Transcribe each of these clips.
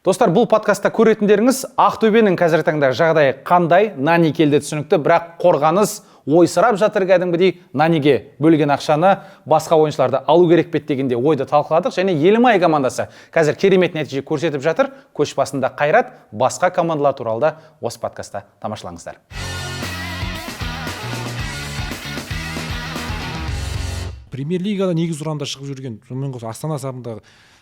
Достар, бұл подкастта көретіндеріңіз Ақтөбенің қазіргі таңда жағдайы қандай, Нани келді түсінікті, бірақ қорғаныс ойсырап жатыр кәдімгідей. Наниге бөлген ақшаны басқа ойыншыларды алу керек пе дегенде ойды талқыладық, және Елімай командасы қазір керемет нәтиже көрсетіп жатыр. Көш басында Қайрат, басқа командалар туралы да осы подкастта тамашалаңыздар. Премьер-лигада негізгі құрамда шығып жүрген, сонымен қоса Астана сапында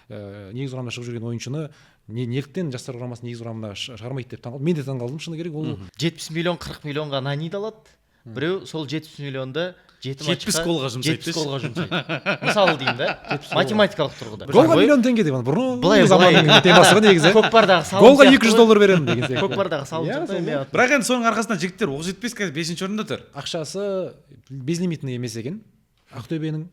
негізгі құрамда шығып жүрген ойыншыны неліктен жастар құрамасы негізгі құрамына шығармайды деп таңқалдым. Мен де таңқалдым, шыны керек. Ол 70 миллион 40 миллионға Нани алады. Біреу сол 70 миллионды 70 голға жұмсайды. 70 голға жұмсайды. Мысалы деймін да, математикалық тұрғыда. голға миллион теңге деп былай заманның темасы негізі. Көкпардағы салым. Голға $200 беремін деген сияқты. Көкпардағы салым сияқты. Бірақ енді соның арқасында жігіттер оқ жетпес қазір 5-ші орында тұр. Ақшасы безлимитный емес екен. Ақтөбенің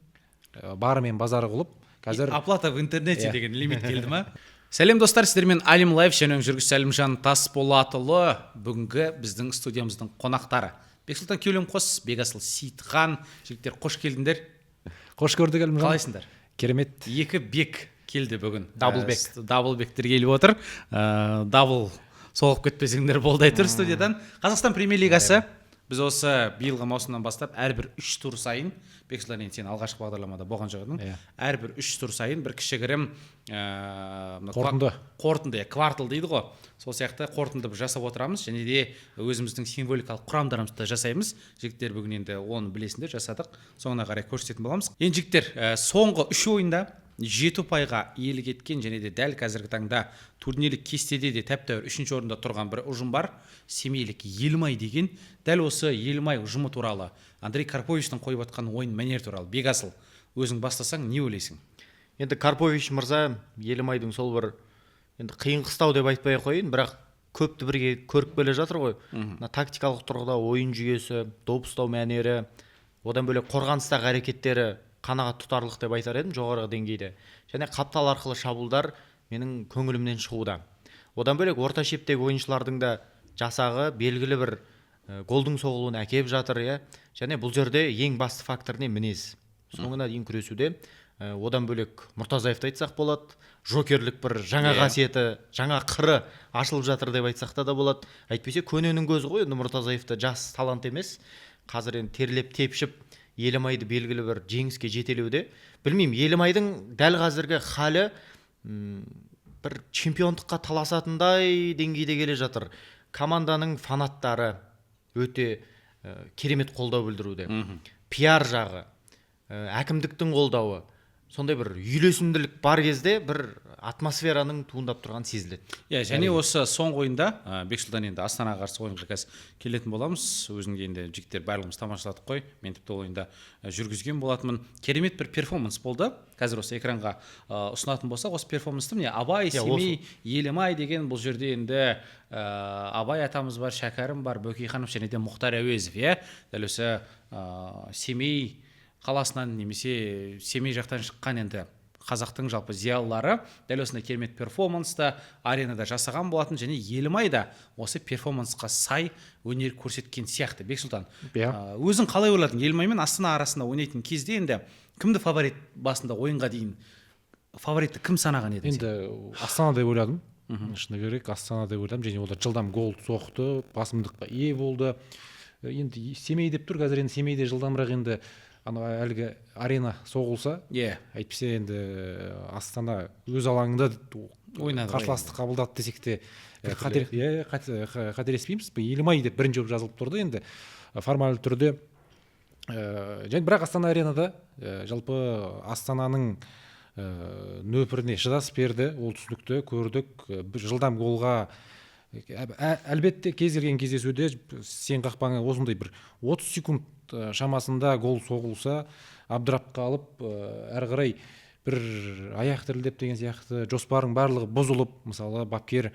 бары мен базары қылып, қазір оплата в интернете деген лимит келді ма? Сәлем достар, сіздермен Алим Лайф және жүргізуші Сәлімжан Тасболатұлы бүгінгі біздің студиямыздың қонақтары. Бексұлтан Кеулемқос, Бекасыл Сейітхан, жігіттер қош келдіңдер. қош көрдік Әлімжан. Қалайсыңдар? Керемет. Екі бек келді бүгін. Даблбек. Даблбектер келіп отыр. Дабл соғып кетпесеңдер болдай тұр студиядан. Қазақстан премьер-лигасы. Біз осы биылғы маусымнан бастап әрбір 3 тур сайын, Бексұлтан, енді сен алғашқы бағдарламада болған жоқ едің, әрбір 3 тур сайын бір кішігірім қорытынды, квартал дейді ғой. Сол сияқты қорытынды жасап отырамыз, және де өзіміздің символикалық құрамдарымызды жасаймыз. Жігіттер бүгін енді оны білесіңдер, жасадық. Соңына қарай көрсететін боламыз. Енді жігіттер, соңғы 3 ойында 7 ұпайға иелік еткен, және де дәл қазіргі таңда турнирлік кестеде де тәп-тәуір 3-ші орында тұрған бір ұжым бар, семейлік Елімай деген. Дәл осы Елімай ұжымы туралы, Андрей Карповичтің қойып атқан ойын мәнер туралы Бекасыл, өзің бастасаң не ойлайсың? Енді Карпович мырза Елімайдың сол бір енді қиын қыстау деп айтпай қойын, бірақ көпті бірге көріп келе жатыр ғой. Тактикалық тұрғыда ойын жүйесі, доп ұстау мәнері, одан бөлек қорғаныстағы әрекеттері қанағат тұтарлық деп айтар едім, жоғарғы деңгейде. Және қаптал арқылы шабуылдар менің көңілімнен шығуда. Одан бөлек орта шептегі ойыншылардың да жасағы белгілі бір голдың соғылуына әкеп жатыр, және бұл жерде ең басты фактор не? Мінез. Соңына дейін күресуде. Одан бөлек Мұртазаевты айтсақ болады, жокерлік бір жаңа қасиеті, жаңа қыры ашылып жатыр деп айтсақ да болады. Әйтпесе көненің көзі ғой, Мұртазаевты жас талант емес, қазір енді терлеп тепшіп Елімайды белгілі бір жеңіске жетелеуде. Білмеймін, Елімайдың дәл қазіргі халі бір чемпиондыққа таласатындай деңгейде келе жатыр. Команданың фанаттары өте керемет қолдау білдіруде. Пиар жағы, әкімдіктің қолдауы, сондай бір үйлесімділік бар кезде бір атмосфераның туындап тұрған сезіледі. Және осы соңғы ойында Бексұлтан енді Астанаға қарсы ойынға қазір келетін боламыз. Өзіңде енді жігіттер барлығымыз тамашаладық қой. Мен тіпті ойында жүргізген болатынмын. Керемет бір перформанс болды. Қазір осы экранға ұсынатын болсақ, осы перформансты міне Абай, Семей, Елімай деген бұл жерде енді Абай атамыз бар, Шәкәрім бар, Бөкейханов және де Мұхтар Әуезов. Дәл осы Семей қаласынан немесе Семей жақтан шыққан енді қазақтың жалпы зиялылары дәл осындай керемет перформансты аренада жасаған болатын, және Елімай да осы перформансқа сай өнер көрсеткен сияқты. Бексұлтан, өзің қалай ойладың? Елімай мен Астана арасында ойнайтын кезде енді кімді фаворит басында ойынға дейін фаворитті кім санаған еді? Енді Астана деп ойладым. Шыны керек, Астана деп ойладым, және олар жылдам гол соқты, басымдыққа ие болды. Енді Семей деп тұр, қазір енді Семейде жылдамырақ енді әлгі арена соғылса, әйтпесе енді Астана өз алаңында қарсыласты қабылдады десек те қателеспейміз. Елімай деп бірінші болып жазылып тұрды енді формальды түрде. Және бірақ Астана аренада жалпы Астананың нөпіріне шыдас берді, ол түсінікті көрдік. Жылдам голға әлбетте кез келген кездесуде сен қақпаңа осындай бір 30 секунд шамасында гол соғылса, абдырап қалып, әрі қарай бір аяқ дірілдеп деген сияқты жоспарың барлығы бұзылып, мысалы бапкер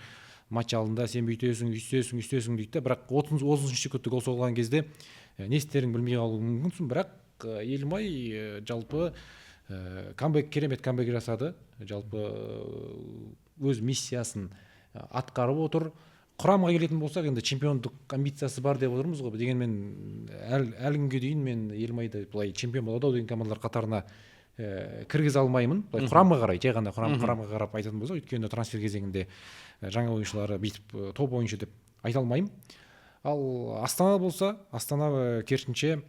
матч алдында сен бүйтесің, үстесің дейді, бірақ 30 секундта гол соғылған кезде не істерін білмей қалуы мүмкінсің. Бірақ Елімай жалпы керемет камбэк жасады, жалпы өз миссиясын атқарып отыр. Құрамға келетін болсақ, енді чемпиондық амбициясы бар деп отырмыз ғой. Дегенмен әлі күнге дейін мен Елімайды былай чемпион болады деген командалар қатарына кіргізе алмаймын. Былай құрамға қарай, жай ғана құрамға қарап айтатын болсақ, өйткені трансфер кезеңінде жаңа ойыншылары бүйтіп топ ойыншы деп айта алмаймын. Ал Астана болса, Астана керісінше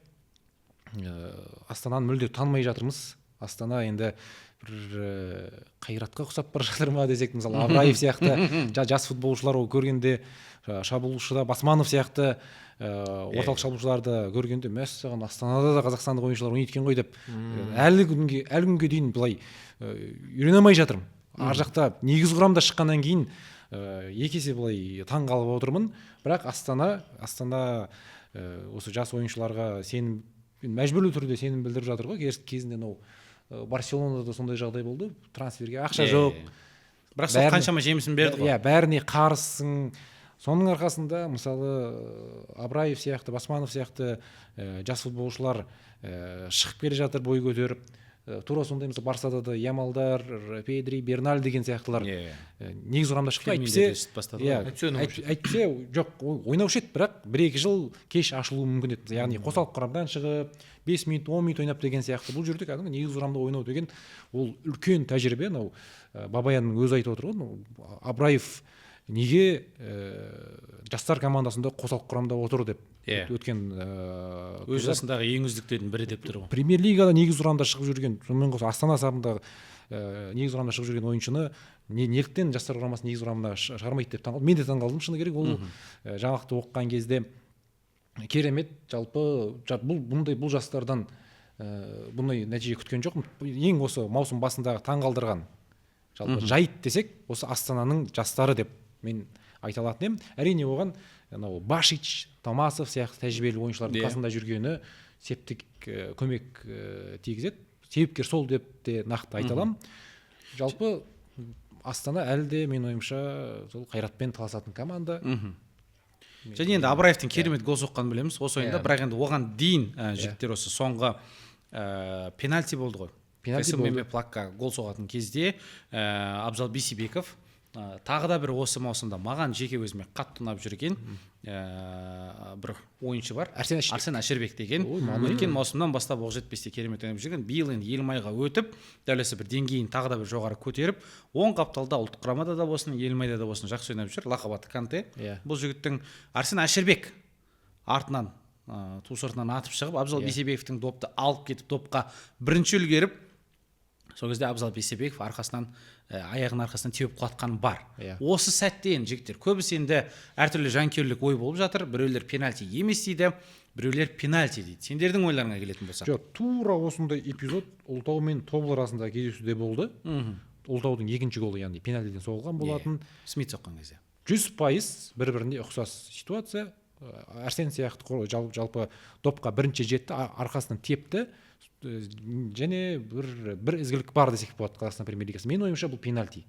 Астананы мүлде танымай жатырмыз. Астана енді бір қайратқа ұқсап бара жатыр ма десек, мысалы Абраев сияқты жас футболшылар көргенде, шабуылшыда Басманов сияқты орталық шабуылшыларды көргенде, мәссаған Астанада да қазақстандық ойыншылар ойнайды екен ғой деп әлі күнге дейін былай үйрене алмай жатырмын. Ар жақта негіз құрамда шыққаннан кейін екі есе былай таң қалып отырмын. Бірақ Астана осы жас ойыншыларға мәжбүрлі түрде сенім білдіріп жатыр ғой. Кезінде Барселонада сондай жағдай болды, трансферге ақша жоқ, бірақ сол қаншама жемісін берді ғой. Бәріне қарызсың. Соның арқасында мысалы Абраев сияқты, Басманов сияқты жас футболшылар шығып келе жатыр, бой көтеріп. Тура сондай мысалы Барсада да Ямалдар, Педри, Берналь деген сияқтылар негіз құрамда шықты. Әйтпесе жоқ, ойнаушы еді, бірақ 1-2 жыл кеш ашылуы мүмкін еді. Яғни қосалқы құрамдан шығып 5 минут, 10 минут ойнап деген сияқты. Бұл жерде кәдімгі негіз құрамда ойнау деген ол үлкен тәжірибе. Бабаянның өзі айтып отыр ғой, Абраев неге жастар командасында қосалқы құрамда отыр деп. Өткен өз жасындағы ең үздіктердің бірі деп тұр ғой. Премьер лигада негіз құрамда шығып жүрген, сонымен қоса Астана сапында негіз құрамда шығып жүрген ойыншыны неліктен жастар құрамасы негіз құрамына шығармайды деп таңғалдым. Мен де таңғалдым, шыны керек. Ол жаңалықты оқыған кезде керемет. Жалпы бұл жастардан бұндай нәтиже күткен жоқпын. Ең осы маусым басындағы таңғалдырған жалпы жайт десек, осы Астананың жастары деп мен айта алатын едім. Әрине оған Башич, Томасов сияқты тәжірибелі ойыншылардың қасында жүргені септік көмек тигізеді. Себепкер сол деп те нақты айта аламын. Жалпы Астана әлі де мен ойымша сол қайратпен таласатын команда. Және енді Абраевтың керемет гол соққанын білеміз осы ойында, бірақ енді оған дейін жігіттер осы соңғы пенальти болды ғой. Пенальти плакка гол соғатын кезде Абзал Бейсебеков тағы да бір осы маусымда маған жеке өзіме қатты ұнап жүрген бір ойыншы бар, Арсен Әшірбек деген. Өткен маусымнан бастап Оқжетпесте керемет ойнап жүрген. Биыл енді Елімайға өтіп, дәл осы бір деңгейін тағы да бір жоғары көтеріп, оң қапталда ұлттық құрамада да болсын, Елімайда да болсын жақсы ойнап жүр. Лақап аты Канте. Бұл жігіттің Арсен Әшірбек артынан ту сыртынан атып шығып, Абзал Бейсебековтің допты алып кетіп, допқа бірінші үлгеріп, сол кезде Абзал Бейсебеков аяғының арқасынан теуіп құлатқаны бар. Осы сәттен жігіттер көбісі енді әртүрлі жанкүйерлік ой болып жатыр. Біреулер пенальти емес дейді, біреулер пенальти дейді. Сендердің ойларыңа келетін болса. Жоқ, тура осындай эпизод Ұлытау мен Тобыл арасындағы кездесуде болды. Ұлытаудың екінші голы, яғни пенальтиден соғылған болатын. Смит соққан кезде. 100% бір-біріне ұқсас ситуация. Арсен сияқты жалпы допқа бірінші жетті, арқасынан тепті. Және бір ізгілік бар десек болады Қазақстан премьер-лигасы. Мен ойымша бұл пенальти.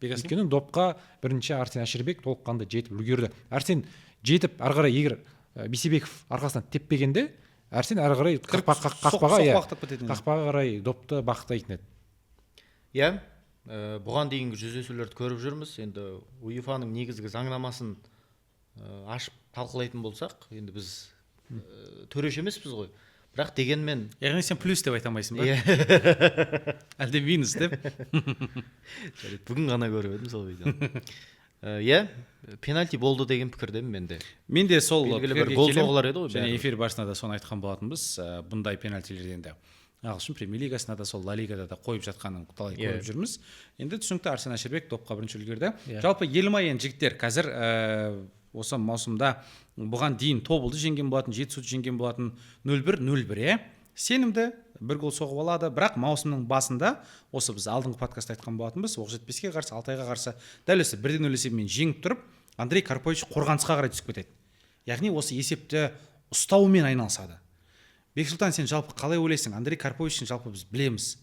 Өйткені допқа бірінші Арсен Әшірбек толыққанды жетіп үлгерді. Арсен жетіп ары қарай егер Бейсебеков арқасынан теппегенде, Арсен ары қарай қақпаға қарай допты бақтайтын еді. Бұған дейінгі жүздесулерді көріп жүрміз. Енді УЕФА-ның негізгі заңнамасын ашып талқылайтын болсақ, енді біз төреш емеспіз ғой. Бірақ дегенмен... Яғни сен плюс деп айта алмайсың ба? Әлде минус деп? Бүгін ғана көріп едім сол видеоны. Пенальти болды деген пікірдемін менде. Менде сол пікірге келем. Және эфир барысында да соны айтқан болатынбыз. Бұндай пенальтилерден де ағылшын премьер лигасында да сол Ла Лигада да қойып жатқанын талай көріп жүрміз. Енді түсінікті Арсен Әшірбек допқа бірінші үлгерді. Жалпы Елімай жігіттер қазір осы маусымда бұған дейін Тобылды жеңген болатын, Жетісуды жеңген болатын, 0-1. Сенімді бір гол соғып алады, бірақ маусымның басында осы біз алдыңғы подкастта айтқан болатынбыз, Оқжетпеске қарсы, Алтайға қарсы дәл осы 1-0 есебімен жеңіп тұрып, Андрей Карпович қорғанысқа қарай түсіп кетеді. Яғни осы есепті ұстаумен айналысады. Бексұлтан, сен жалпы қалай ойлайсың? Андрей Карповичтің жалпы біз білеміз.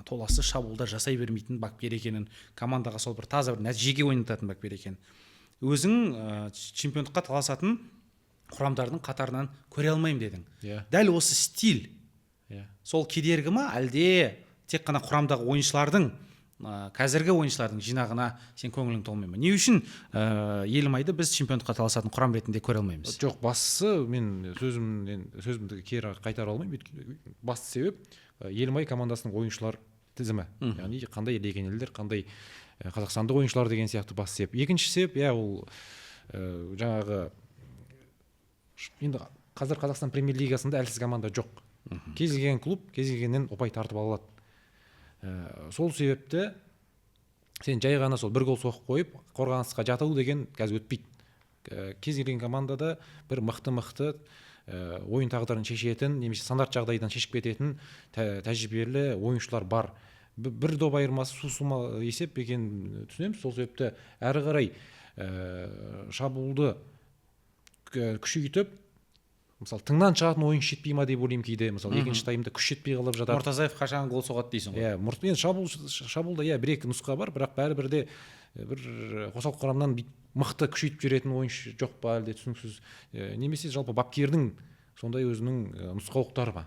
Толасы шабуылдар жасай бермейтін бапкер екенін, командаға сол бір таза бір нәтижеге ойнататын бапкер екенін. Өзің чемпиондыққа таласатын құрамдардың қатарынан көре алмаймын дедің. Дәл осы стиль сол кедергі ма, әлде тек қана құрамдағы ойыншылардың, қазіргі ойыншылардың жинағына сен көңілің толмай ма? Не үшін Елімайды біз чемпиондыққа таласатын құрам ретінде көре алмаймыз? Жоқ, бастысы мен сөзімді кері қайтара алмаймын. Басты себеп Елімай командасының ойыншылар тізімі, яғни қандай легионерлер, қандай қазақстандық ойыншылар деген сияқты бас себеп. Екінші себеп, ол жаңағы енді қазір Қазақстан премьер лигасында әлсіз команда жоқ. Кез келген клуб кез келгеннен ұпай тартып ала алады. Сол себепті сен жай ғана сол бір гол соғып қойып қорғанысқа жату деген қазір өтпейді. Кез келген командада бір мықты ойын тағдырын шешетін немесе стандарт жағдайдан шешіп кететін тәжірибелі ойыншылар бар. Бір доп айырмасы сусыма есеп екенін түсінеміз. Сол себепті әрі қарай шабуылды күшейтіп, мысалы тыңнан шығатын ойын жетпей ма деп ойлаймын кейде. Мысалы екінші таймда күш жетпей қалып жатады. Мұртазаев қашан гол соғады дейсің ғой. Енді шабуылда бір-екі нұсқа бар, бірақ бәрібір де бір қосалқы құрамнан мықты күшейтіп жіберетін ойыншы жоқ па әлде түсініксіз. Немесе жалпы бапкердің сондай өзінің нұсқаулықтары ба?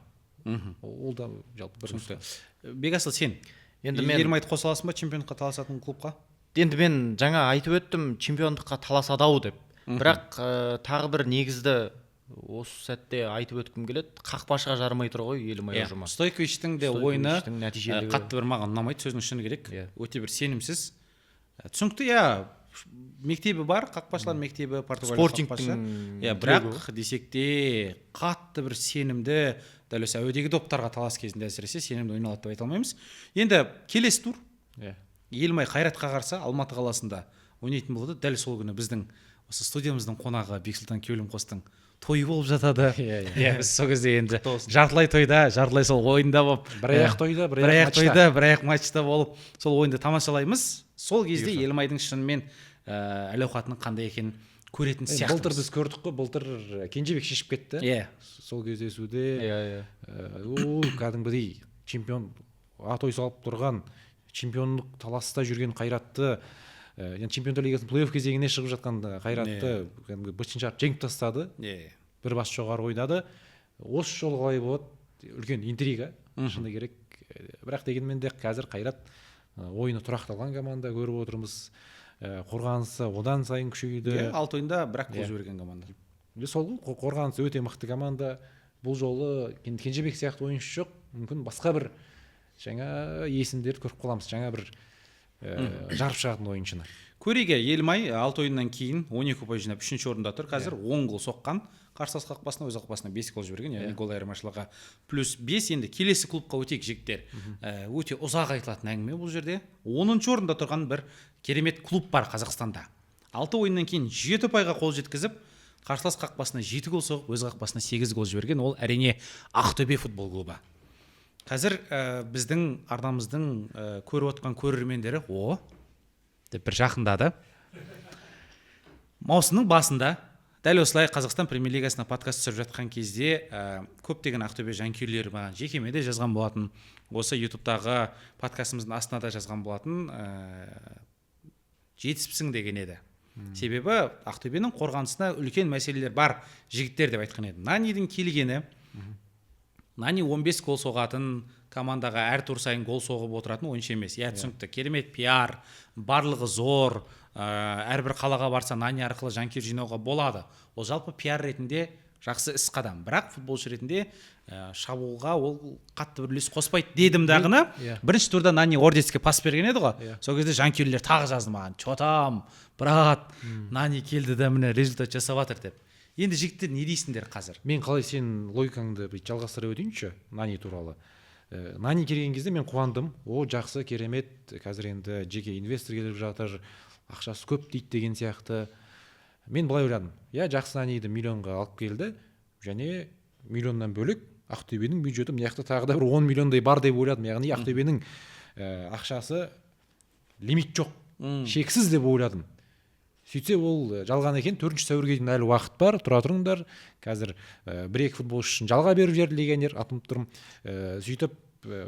Ол да жалпы бір нұсқа. Бекасыл, сен Елімайды қоса аласың ба чемпиондыққа таласатын клубқа? Енді мен жаңа айтып өттім, чемпиондыққа таласады-ау деп. Бірақ тағы бір негізді осы сәтте айтып өткім келеді. Қақпашыға жарымай тұр ғой Елімай ұжымы. Стойковичтің де ойыны қатты бір маған ұнамайды, сөздің шыны керек. Өте бір сенімсіз. Түсінікті, мектебі бар, қақпашылар мектебі, Португалия қақпашы. Бірақ десек те қатты бір сенімді, дәл осы әуедегі доптарға талас кезінде әсіресе сенімді ойналады деп айта алмаймыз. Енді келесі тур Елімай Қайратқа қарсы Алматы қаласында ойнайтын болады. Дәл сол күні біздің осы студиямыздың қонағы Бексұлтан Кеулімқостың тойы болып жатады. Біз сол кезде енді жартылай тойда, жартылай сол ойында болып, бір аяқ тойда, бір аяқ матчта болып, сол ойынды тамашалаймыз. Сол кезде Елімайдың шынымен әл-ауқатының қандай екенін көретін сияқтымыз. Былтыр біз көрдік қой, былтыр Кенжебек шешіп кетті. Сол кездесуде кәдімгідей чемпион атой салып тұрған, чемпиондық таласта жүрген Қайратты, чемпиондар лигасының плей-офф кезеңіне шығып жатқан Қайратты бытшын жарып жеңіп тастады. Бір бас жоғары ойнады. Осы жолы қалай болады? Үлкен интрига, шыны керек. Бірақ дегенмен де қазір Қайрат ойыны тұрақталған команда көріп отырмыз. Қорғанысы одан сайын күшейді. 6 ойында бірақ гол жіберген команда. Сол қорғанысы өте мықты команда. Бұл жолы Кенжебек сияқты ойыншы жоқ. Мүмкін басқа бір жаңа есімдерді көріп қаламыз. Жаңа бір жарып шығатын ойыншыны. Көреге Елімай 6 ойыннан кейін 12 ұпай жинап 3-ші орында тұр. Қазір 10 гол соққан. Қарсылас қақпасына, өз қақпасына 5 гол жіберген, яғни гол айырмашылығы +5. Енді келесі клубқа өтейік жігіттер. Өте ұзақ айтылатын әңгіме бұл жерде. 10-ші орында тұрған бір керемет клуб бар Қазақстанда. 6 ойыннан кейін 7 ұпайға қол жеткізіп, қарсылас қақпасына 7 гол соғып, өз қақпасына 8 гол жіберген. Ол әрине Ақтөбе футбол клубы. Қазір біздің арнамыздың көріп отқан көрермендері деп бір жақындады. Маусымның басында дәл осылай Қазақстан премьер лигасына подкаст түсіріп жатқан кезде көптеген Ақтөбе жанкүйерлері маған жекеменде жазған болатын. Осы ютубтағы подкастымыздың астына да жазған болатын. Жетіспісің деген еді. Себебі Ақтөбенің қорғанысына үлкен мәселелер бар жігіттер деп айтқан еді. Нанидің келгені, Нани 15 гол соғатын, командаға әр тур сайын гол соғып отыратын ойыншы емес. Түсінікті, керемет пиар, барлығы зор, әрбір қалаға барса Нани арқылы жанкүйер жинауға болады. Ол жалпы пиар ретінде жақсы іс қадам. Бірақ футболшы ретінде шабуылға ол қатты бір үлес қоспайды дедім дағыны. Бірінші турда Нани Ордецке пас берген еді ғой. Сол кезде жанкүйерлер тағы жазды маған: "Чотам, брат, Нани келді да міне результат жасап жатыр" деп. Енді жігіттер не дейсіңдер қазір? Мен қалай сен логикаңды жалғастыра өтейінші Нани туралы. Нани келген кезде мен қуандым. Жақсы, керемет, қазір енді жеке инвестор келіп жатыр, ақшасы көп дейді деген сияқты. Мен былай ойладым. Жақсы, Наниді миллионға алып келді, және миллионнан бөлек Ақтөбенің бюджеті мынақты тағы да бір 10 миллиондай бар деп ойладым. Яғни Ақтөбенің ақшасы лимит жоқ, шексіз деп ойладым. Сөйтсе ол жалған екен. 4-ші сәуірге дейін әлі уақыт бар, тұра тұрыңдар. Қазір 1-2 футболшы үшін жалға беріп жіберді легионер, атынып тұрмын. Сөйтіп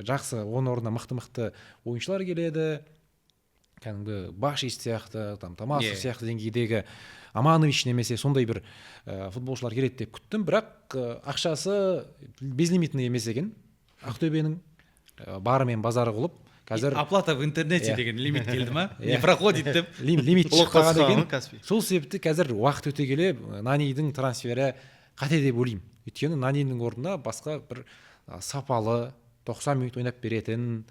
жақсы, оның орнына мықты ойыншылар келеді. Кәдімгі Башис сияқты, Тамасов сияқты деңгейдегі, Аманович немесе сондай бір футболшылар келеді деп күттім. Бірақ ақшасы безлимитный емес екен. Ақтөбенің бары мен базары қылып, қазір оплата в интернете деген лимит келді ма? Не проходит деп. Лимит шықпаған екен. Сол себепті қазір уақыт өте келе Нанидің трансфері қате деп ойлаймын. Өйткені Нанидің орнына басқа бір сапалы, 90 минут ойнап беретін,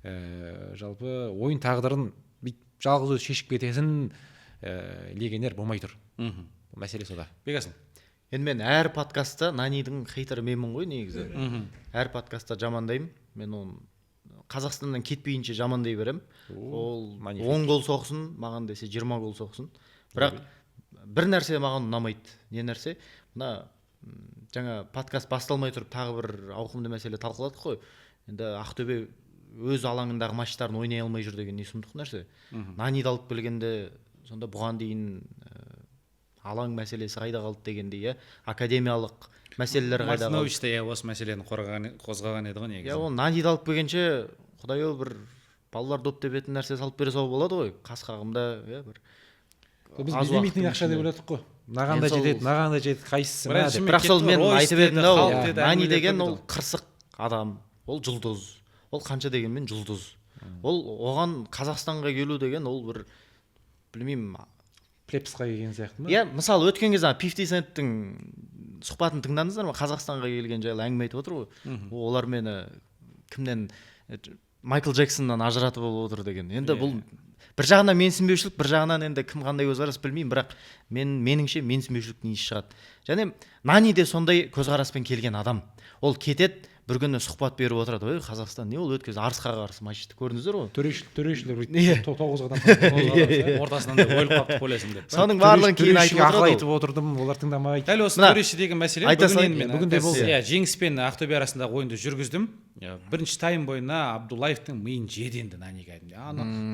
жалпы ойын тағдырын жалғыз өзі шешіп кететін легионер болмай тұр. Мәселе сода. Бекасыл. Енді мен әр подкастта Нанидің хейтері менмін ғой негізі. Әр подкастта жамандаймын. Мен оны Қазақстаннан кетпейінше жамандай берем. Ол 10 гол соқсын, маған десе 20 гол соқсын. Бірақ бір нәрсе маған ұнамайды. Не нәрсе? Мына жаңа подкаст басталмай тұрып тағы бір ауқымды мәселе талқыладық қой. Енді Ақтөбе өз алаңындағы матчтарын ойнай алмай жүр деген не сұмдық нәрсе. Наниді алып келгенде сонда бұған дейін алаң мәселесі қайда қалды дегендей, академиялық мәселелер қайда қалды. Мартинович те осы мәселені қозғаған еді ғой негізі. Ол Наниді алып келгенше құдай-ау бір балалар доп тебетін нәрсе салып бере салу болады ғой. Қас қағымда бір біз бермейтін ақша деп ойладық қой. Маған да жетеді, маған да жетеді, қайсысы ма деп. Бірақ сол мен айтып едім да, Нани деген ол қырсық адам, ол жұлдыз. Ол қанша дегенмен жұлдыз. Ол оған Қазақстанға келу деген ол бір білмеймін, Плепсқа келген сияқты ма? Иә, мысалы өткен кезде 50 Cent'тің сұхбатын тыңдадыңыздар ма? Қазақстанға келген жайлы әңгіме айтып отыр ғой. Олар мені кімнен Майкл Джексоннан ажыратып алып отыр деген. Енді бұл бір жағынан менсінбеушілік, бір жағынан енді кім қандай көзқарас білмеймін, бірақ меніңше менсінбеушіліктің иісі шығады. Және Нани де сондай көзқараспен келген адам. Ол кетеді, бір күні сұхбат беріп отырады. Ой, Қазақстан не ол өткізді, Арысқа қарсы матчты көрдіңіздер ғой? Төрешілер 9 адам ортасынан да өліп қалыпты ойлайсың деп. Соның барлығын кейін айтып отырдым, олар тыңдамайды. Дәл осы төреші деген мәселе бүгін де болды. Жеңіс пен Ақтөбе арасындағы ойынды жүргіздім. Бірінші тайм бойына Абдуллаевтың миын жеді енді Нани кәдімгі.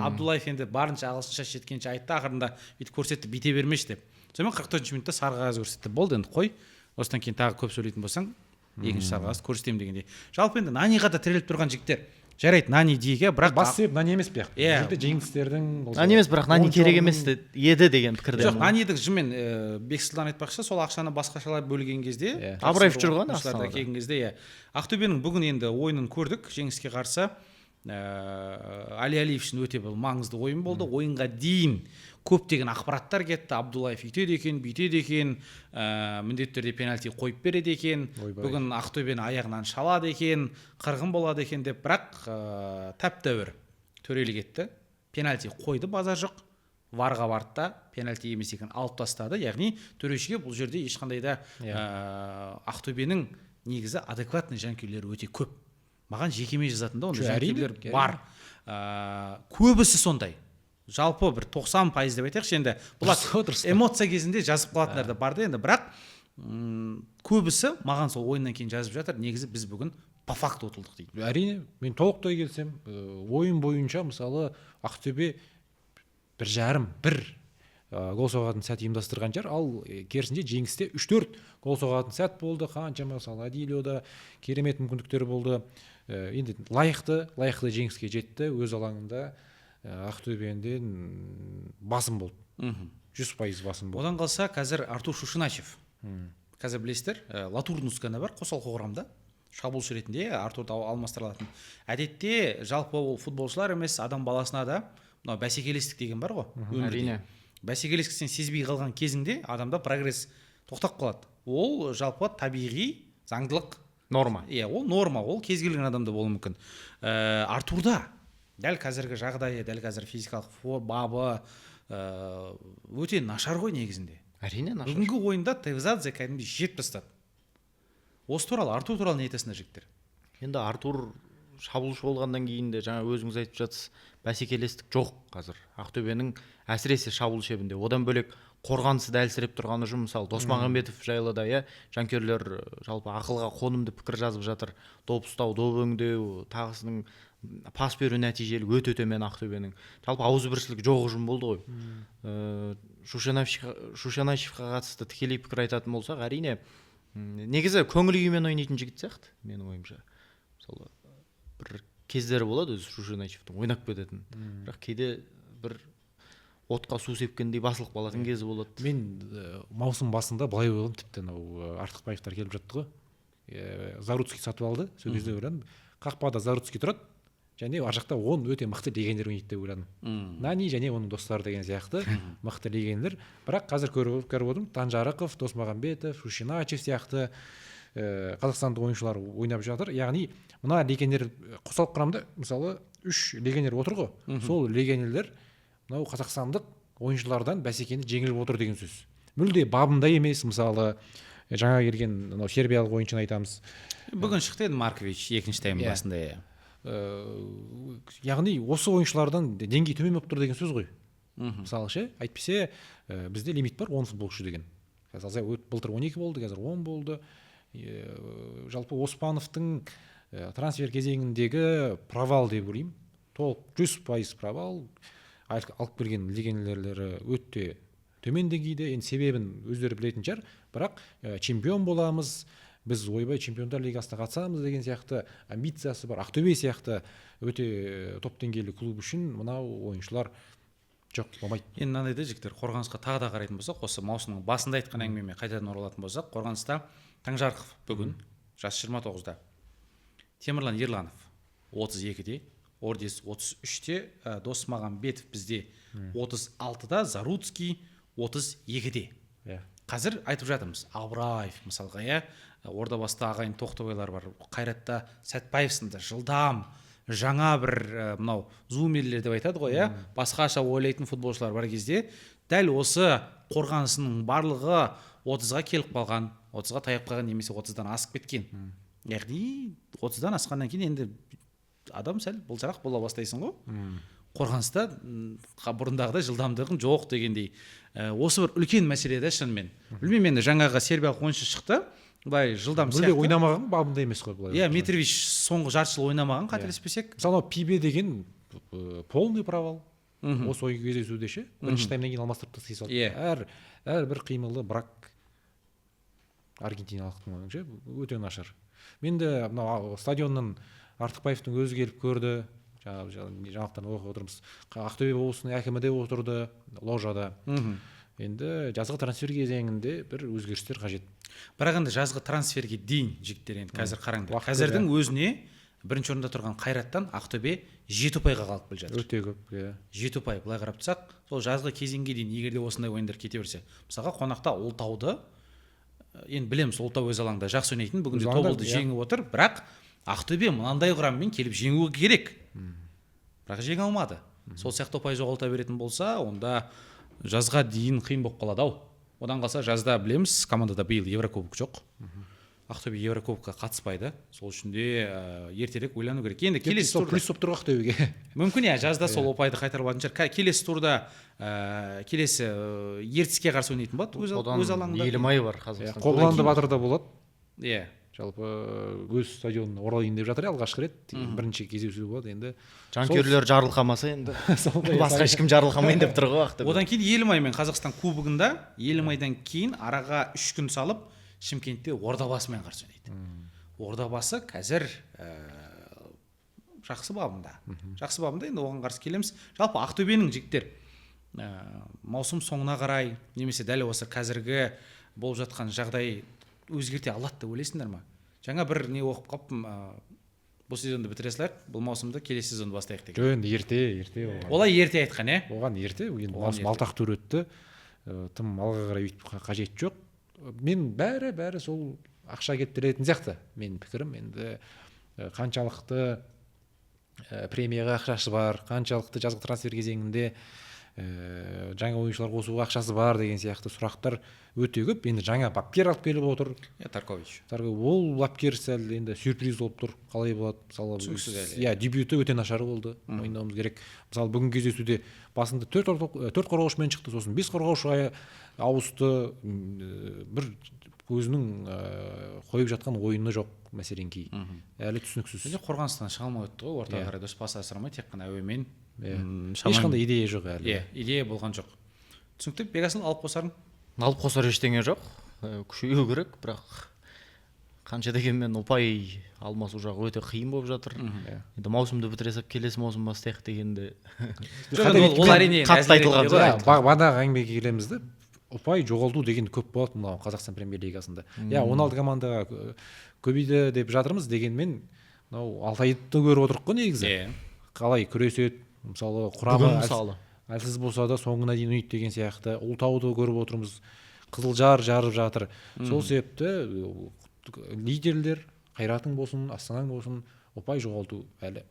Абдуллаев енді барынша ағылшынша шеткенше айтты, ақырында бүйтіп көрсетті, бите бермеші деп. Сонымен 44 минутта сары қағаз көрсетті. Болды енді қой. Осыдан кейін тағы көп сөйлейтін болсаң, екінші сары қағаз көрсетемін дегендей. Жалпы енді Наниға да тіреліп тұрған жігіттер. Жарайды, Нани дейге, бірақ бас себеп Нани емес бияқ. Бұл жеңістердің Нани емес, бірақ Нани керек емес еді деген пікірде. Жоқ, Нанидің жымен Бексұлтан айтпақшы, сол ақшаны басқашалай бөлген кезде, Абраев жүрген Астанада келген кезде, Ақтөбенің бүгін енді ойынын көрдік, жеңіске қарсы. Али Алиев үшін өте бір маңызды ойын болды. Ойынға дейін көптеген ақпараттар кетті. Абдуллаев үйтеді екен, бүйтеді екен, міндетті түрде пенальти қойып береді екен, бүгін Ақтөбені аяғынан шалады екен, қырғын болады екен деп, бірақ тәп-тәуір төрелік етті. Пенальти қойды, базар жоқ. Варға барды да пенальти емес екен алып тастады. Яғни төрешіге бұл жерде ешқандай да Ақтөбенің негізі адекватный жанкүйерлері өте көп. Маған жекеме жазатын да ондай жанкүйерлер бар. Көбісі сондай. Жалпы бір 90% деп айтайықшы, енді бұлар эмоция кезінде жазып қалатындар да бар да енді, бірақ көбісі маған сол ойыннан кейін жазып жатыр. Негізі біз бүгін по факту ұтылдық дейді. Әрине, мен толықтай келсем, ойын бойынша мысалы Ақтөбе 1,5 гол соғатын сәт ұйымдастырған жар, ал керісінше жеңісте 3-4 гол соғатын сәт болды. Қаншама мысалы Адилиода керемет мүмкіндіктері болды. Енді лайықты жеңіске жетті, өз алаңында Ақтөбеден басым болды. 100% басым болды. Одан қалса қазір Артур Шушиначев. Қазір білесіздер, Латурнусканы бар, қосалқы құрамда. Шабуылшы ретінде Артурды алмастырылатын. Әдетте жалпы ол футболшылар емес, адам баласына да бәсекелестік деген бар ғой. Әрине. Бәсекелестіктен сезбей қалған кезіңде адамда прогресс тоқтап қалады. Ол жалпы табиғи заңдылық. Норма. Ол норма, ол кез келген адамда болуы мүмкін. Артурда дәл қазіргі жағдайы, дәл қазір физикалық бабы өте нашар ғой негізінде. Әрине нашар. Бүгінгі ойында Тевзадзе кәдімгідей жеп тастады. Осы туралы, Артур туралы не айтасыңдар жігіттер? Енді Артур шабуылшы болғаннан кейін де жаңа өзіңіз айтып жатсыз, бәсекелестік жоқ қазір. Ақтөбенің әсіресе шабуыл шебінде. Одан бөлек қорғанысы да әлсіреп тұрғаны үшін, мысалы Досмағамбетов жайлы да жанкүйерлер жалпы ақылға қонымды пікір жазып жатыр. Доп ұстау, доп өңдеу, тағысының пас беру нәтижелі өте төмен Ақтөбенің. Жалпы ауызбіршілік жоқ ұжым болды ғой. Шушиначевқа қатысты тікелей пікір айтатын болсақ, әрине негізі көңіл күймен ойнайтын жігіт сияқты, менің ойымша. Мысалы бір кездері болады өзі Шушиначевтің ойнап кететін. Бірақ кейде бір отқа су сепкендей басылып қалатын кезі болады. Мен маусым басында былай ойладым, тіпті Артықбаевтар келіп жатты ғой. Заруцкий сатып алды, сол кезде ойладым. Қақпада Заруцкий тұрады, және ар жақта он өте мықты легионер ойнайды деп ойладым. Нани және оның достары деген сияқты мықты легионер. Бірақ қазір көріп отырмын, Танжарықов, Досмағамбетов, Шушиначев сияқты қазақстандық ойыншылар ойнап жатыр. Яғни мына легионер қосалқы құрамда мысалы 3 легионер отыр ғой. Сол легионерлер мынау қазақстандық ойыншылардан бәсекені жеңіліп отыр деген сөз. Мүлде бабында емес. Мысалы жаңа келген мынау сербиялық ойыншыны айтамыз. Бүгін шықты еді Маркович екінші тайм басында. Яғни осы ойыншылардан деңгей төмен болып тұр деген сөз ғой. Мысалы ше, әйтпесе бізде лимит бар 10 футболшы деген. Былтыр 12 болды, қазір 10 болды. Жалпы Оспановтың трансфер кезеңіндегі провал деп ойлаймын. Толық 100% провал. Алып келген легионерлері өте төмен деңгейде. Енді себебін өздері білетін шығар. Бірақ чемпион боламыз, біз ойбай чемпиондар лигасына қатысамыз деген сияқты амбициясы бар. Ақтөбе сияқты өте топ деңгейлі клуб үшін мынау ойыншылар жоқ болмайды. Енді мынандай да жігіттер, Қорғанысқа тағы да қарайтын болсақ, осы маусымның басында айтқан әңгімеме қайтадан оралатын болсақ, Қорғаныста Таңжарықов бүгін жас 29-да, Темірлан Ерланов 32-де, Ордес 33-те, Досмағамбетов бізде 36-да, Заруцкий 32-де. Қазір айтып жатырмыз, Абраев мысалға, Ордабаста ағайын Тоқтыбайлар бар, Қайратта Сәтпаев сынды жылдам, жаңа бір мынау зумерлер деп айтады ғой, басқаша ойлайтын футболшылар бар кезде, дәл осы Қорғанысының барлығы 30-ға келіп қалған, 30-ға таяп қалған немесе 30-дан асып кеткен. Яғни 30-дан асқаннан кейін енді адам сәл бұлжырақ бола бастайсың ғой. Қорғаныста бұрындағыдай жылдамдығың жоқ дегендей. Осы бір үлкен мәселе да шынымен. Білмеймін, енді жаңағы сербиялық ойыншы шықты. Былай жылдам сияқты. Мүлде ойнамаған, бабында емес қой былай. Иә, Митрович соңғы жарты жыл ойнамаған, қателеспесек. Мысалы Пибе деген полный провал. Осы ойын кездесуде ше. Бірінші таймнан кейін алмастырып тастай салды. Әр бір қимылы бірақ аргентиналықтың ше өте нашар. Мен де мынау стадионнан Артықбаевтың өзі келіп көрді. Жаңалықтан оқып отырмыз. Ақтөбе облысының әкімі де отырды ложада. Енді жазғы трансфер кезеңінде бір өзгерістер қажет. Бірақ енді жазғы трансферге дейін жігіттер енді қазір қараңдар. Қазірдің өзіне бірінші орында тұрған Қайраттан Ақтөбе 7 ұпайға қалып келе жатыр. Өте көп. 7 ұпай. Былай қарап тұрсақ, сол жазғы кезеңге дейін егерде осындай ойындар кете берсе, мысалға қонақта Ұлытауды, енді білеміз, Ұлытау өз алаңда жақсы ойнайтын, бүгінде Тобылды жеңіп отыр, бірақ Ақтөбе мынандай құраммен келіп жеңуі керек. Бірақ жеңе алмады. Сол сияқты ұпай жоғалта беретін болса, онда жазға дейін қиын болып қалады ау. Одан қалса жазда білеміз, командада биыл Еврокубок жоқ. Ақтөбе Еврокубокқа қатыспайды. Сол үшін де ертерек ойлану керек. Енді келесі турда плюс болып тұр Ақтөбеге. Мүмкін жазда сол ұпайды қайтарып алатын шығар. Келесі турда келесі Ертіске қарсы ойнайтын болады өз алаңында. Елімай бар Қазақстан. Қобыланды Батырда болады. Иә. Жалпы өз стадионына оралайын деп жатыр алғашқы рет. Бірінші кездесу болады енді. Жанкүйерлер жарылқамаса енді басқа ешкім жарылқамайын деп тұр ғой Ақтөбе. Одан кейін Елімай мен Қазақстан кубогында Елімайдан кейін араға 3 күн салып Шымкентте Ордабасымен қарсы ойнайды. Ордабасы қазір жақсы бабында. Жақсы бабында, енді оған қарсы келеміз. Жалпы Ақтөбенің жігіттер маусым соңына қарай немесе дәл осы қазіргі болып жатқан жағдай өзгерте алады деп ойлайсыңдар ма? Жаңа бір не оқып қалыппын, бұл сезонды бітіре салайық, бұл маусымда келесі сезонды бастайық деген. Жоқ, енді ерте оған. Олай ерте айтқан, Оған ерте, енді маусым 6 ақ тур өтті. Тым алға қарай өйтіп қажет жоқ. Мен бәрі сол ақша кетіретін сияқты, менің пікірім. Енді қаншалықты премияға ақшасы бар, қаншалықты жазғы трансфер кезеңінде жаңа ойыншылар қосуға ақшасы бар деген сияқты сұрақтар өте көп. Енді жаңа бапкер алып келіп отыр. Таркович. Ол бапкер сәл енді сюрприз болып тұр. Қалай болады? Мысалы, дебюті өте нашар болды. Мойындауымыз керек. Мысалы, бүгін кездесуде басында 4 қорғаушымен шықты, сосын 5 қорғаушыға ауысты. Бір өзінің қойып жатқан ойыны жоқ мәселенки. Әлі түсініксіз. Қорғаныстан шыға алмай өтті ғой, ортаға қарай дұрыс пас асырамай, тек қана әуемен. Ешқандай идея жоқ әлі. Идея болған жоқ. Түсінікті, Бекасыл алып қосарың? Алып қосар ештеңе жоқ. Күшею керек, бірақ қанша дегенмен ұпай алмасу жағы өте қиын болып жатыр. Енді маусымды бітіре сап келесі маусым бастайық дегенде ол әрине қатты айтылған. Бағанағы әңгімеге келеміз де, ұпай жоғалту деген көп болады мынау Қазақстан премьер-лигасында. 16 командаға көбейді деп жатырмыз, дегенмен мынау Алтайды көріп отырық қой негізі. Қалай күреседі, мысалы құрамы әлсіз болса да соңына дейін ойнайды деген сияқты. Ұлытауды көріп отырмыз, Қызылжар жарып жатыр. Сол себепті лидерлер Қайратың болсын, Астанаң болсын, ұпай жоғалту әлі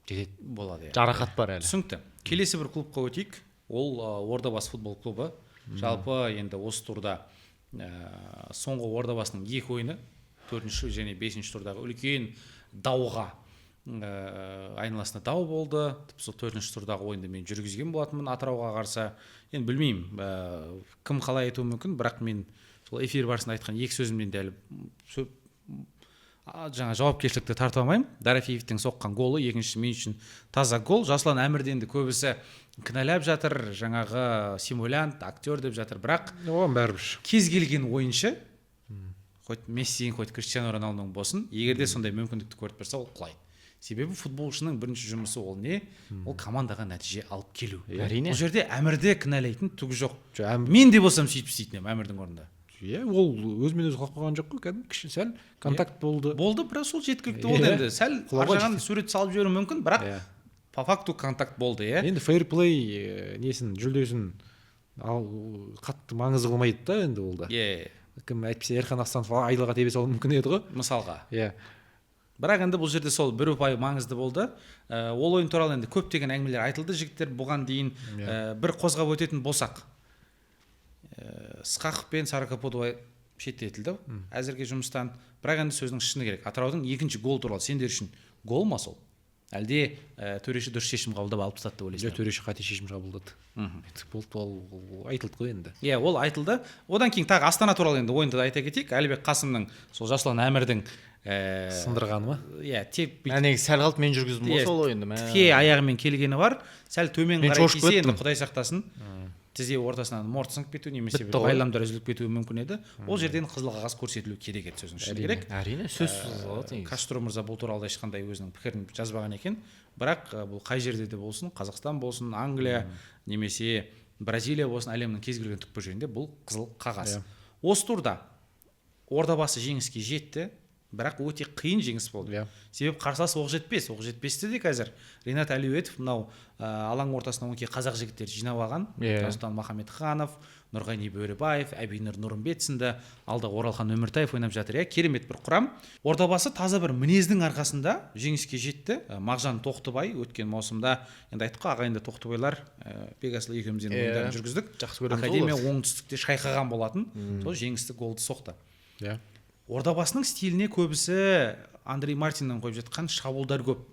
жетеді. болады. Жарақат бар әлі. Түсінікті. Келесі бір клубқа өтейік. Ол Ордабасы футбол клубы. Жалпы енді осы турда соңғы Ордабасының 2 ойыны, 4-ші және 5-ші турдағы үлкен дауға айналасында дау болды. Тіпті сол 4-ші турдағы ойынды мен жүргізген болатынмын Атырауға қарсы. Енді білмеймін, кім қалай айтуы мүмкін, бірақ мен сол эфир барысында айтқан 2 сөзімнен дәл жаңа жауапкершілікті тарта алмаймын. Дорофеевтің соққан голы екінші мен үшін таза гол. Жасұлан Әмірденді көбісі кінәлап жатыр, жаңағы симулянт, актер деп жатыр, бірақ Оған бәрібір. кез келген ойыншы, хоть Месси, хоть Криштиану Роналдоның болсын, егер де сондай мүмкіндікті көріп берсе, ол құлайды. Себебі футболшының бірінші жұмысы ол не? Ол командаға нәтиже алып келу. Әрине. Бұл жерде Әмірде кінәлайтын түгі жоқ. Мен де болсам сөйтіп істейтін едім Әмірдің орнында. Ол өзімен өзі қалып қалған жоқ қой, кәдімгі кіші сәл контакт болды. Болды, бірақ сол жеткілікті болды енді. Сәл аржаған сурет салып жіберу мүмкін, бірақ по факту контакт болды, иә. Енді фейрплей несін, жүлдесін қатты маңызы қылмайды да енді ол да. Кім әйтпесе Ерхан Астанов айлаға тебе салуы мүмкін еді ғой. Мысалға. Иә. Бірақ енді бұл жерде сол бір ұпай маңызды болды. Ол ойын туралы енді көптеген әңгімелер айтылды жігіттер. Бұған дейін бір қозғап өтетін болсақ. Сқақов пен Саракоподова шеттетілді әзірге жұмыстан. Бірақ енді сөздің шыны керек. Атыраудың 2-ші гол туралы сендер үшін гол ма сол? Әлде төреші дұрыс шешім қабылдап алып тастады деп ойлайсың? Төреші қате шешім қабылдады. Ол айтылды ғой енді. Иә, ол айтылды. Одан кейін тағы Астана туралы енді ойынды да айта кетейік. Әлібек Қасымның сол Жасұлан Әмірдің сындырғаны ма? Иә, тек Негізі сәл қалды мен жүргіздім ғой сол ойынды. Тіке аяғымен келгені бар. Сәл төмен Мен қарай шошып тисе, енді кеттім. Құдай сақтасын. Тізе ортасынан морт сынып кету немесе Бітті ғой. байламдар үзіліп кетуі мүмкін еді. Ол жерден қызыл қағаз көрсетілу керек еді сөздің шыны керек. Әрине, сөзсіз. Кастро мырза бұл туралы ешқандай өзінің пікірін жазбаған екен. Бірақ бұл қай жерде де болсын, Қазақстан болсын, Англия немесе Бразилия болсын, әлемнің кез келген түкпір-жерінде бұл қызыл қағаз. Осы турда Ордабасы жеңіске жетті, бірақ өте қиын жеңіс болды. Себебі қарсылас Оқжетпесті де қазір Ринат Әлеуетов мынау алаң ортасына өңкей қазақ жігіттері жинап алған. Жасұлан Махамедханов, Нұрғайни Бөребаев, Әбинұр Нұрымбет сынды, алда Оралхан Өміртаев ойнап жатыр. Керемет бір құрам. Ордабасы таза бір мінездің арқасында жеңіске жетті. Мағжан Тоқтыбай өткен маусымда, енді айттық қой, ағайынды Тоқтыбайлар Пегасыл екеумізден ойындарын жүргіздік. Академия оңтүстікте шайқаған болатын. Сол жеңісті голды соқты. Ордабасының стиліне көбісі Андрей Мартиннің қойып жатқан шабуылдар көп.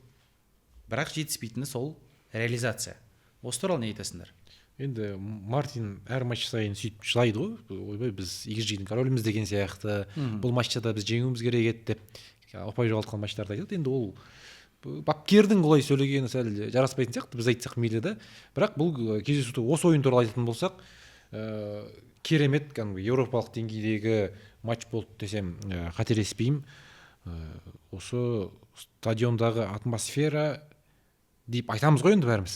Бірақ жетіспейтіні сол реализация. Осы туралы не айтасыңдар? Енді Мартин әр матч сайын сөйтіп жылайды ғой. Ойбай, біз XG-дің короліміз деген сияқты. Бұл матчта да біз жеңуіміз керек еді деп ұпай жоғалтқан матчтарды айтады. Енді ол бапкердің олай сөйлегені сәл жараспайтын сияқты, біз айтсақ мейлі да. Бірақ бұл кездесуде осы ойын туралы айтатын болсақ, керемет еуропалық деңгейдегі матч болды десем қателеспеймін. Осы стадиондағы атмосфера deyip айтамыз ғой енді бәріміз.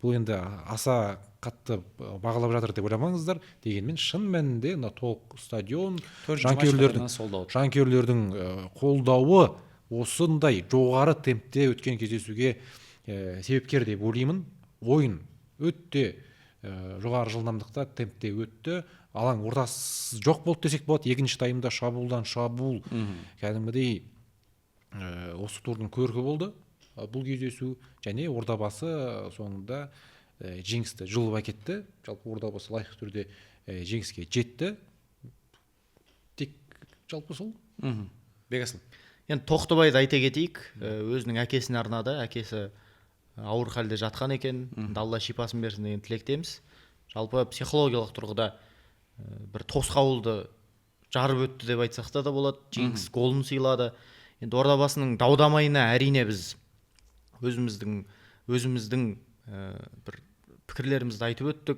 Бұл енді аса қатты бағалап жатыр деп ойламаңыздар. Дегенмен шын мәнінде толық стадион, жанкүйерлердің қолдауы осындай жоғары темпте өткен кездесуге себепкер деп ойлаймын. Ойын өтте жоғары жылдамдықта темпте өтті. Алаң ортасы жоқ болды десек болады. Екінші таймда шабуылдан шабуыл кәдімгідей осы турдың көркі болды. Бұл кездесу және Ордабасы соңында жеңісті жұлып әкетті. Жалпы Ордабасы лайықты түрде жеңіске жетті. Тек жалпы сол. Бекасыл. Енді Тоқтыбайды айта кетейік, өзінің әкесіне арнады. Әкесі ауыр халде жатқан екен. Алла шипасын берсін деген тілектеміз. Жалпы психологиялық тұрғыда бір тосқауылды жарып өтті деп айтсақ та болады. Жеңіс голын сыйлады. Енді Ордабасының даудамайына әрине біз өзіміздің бір пікірлерімізді айтып өттік.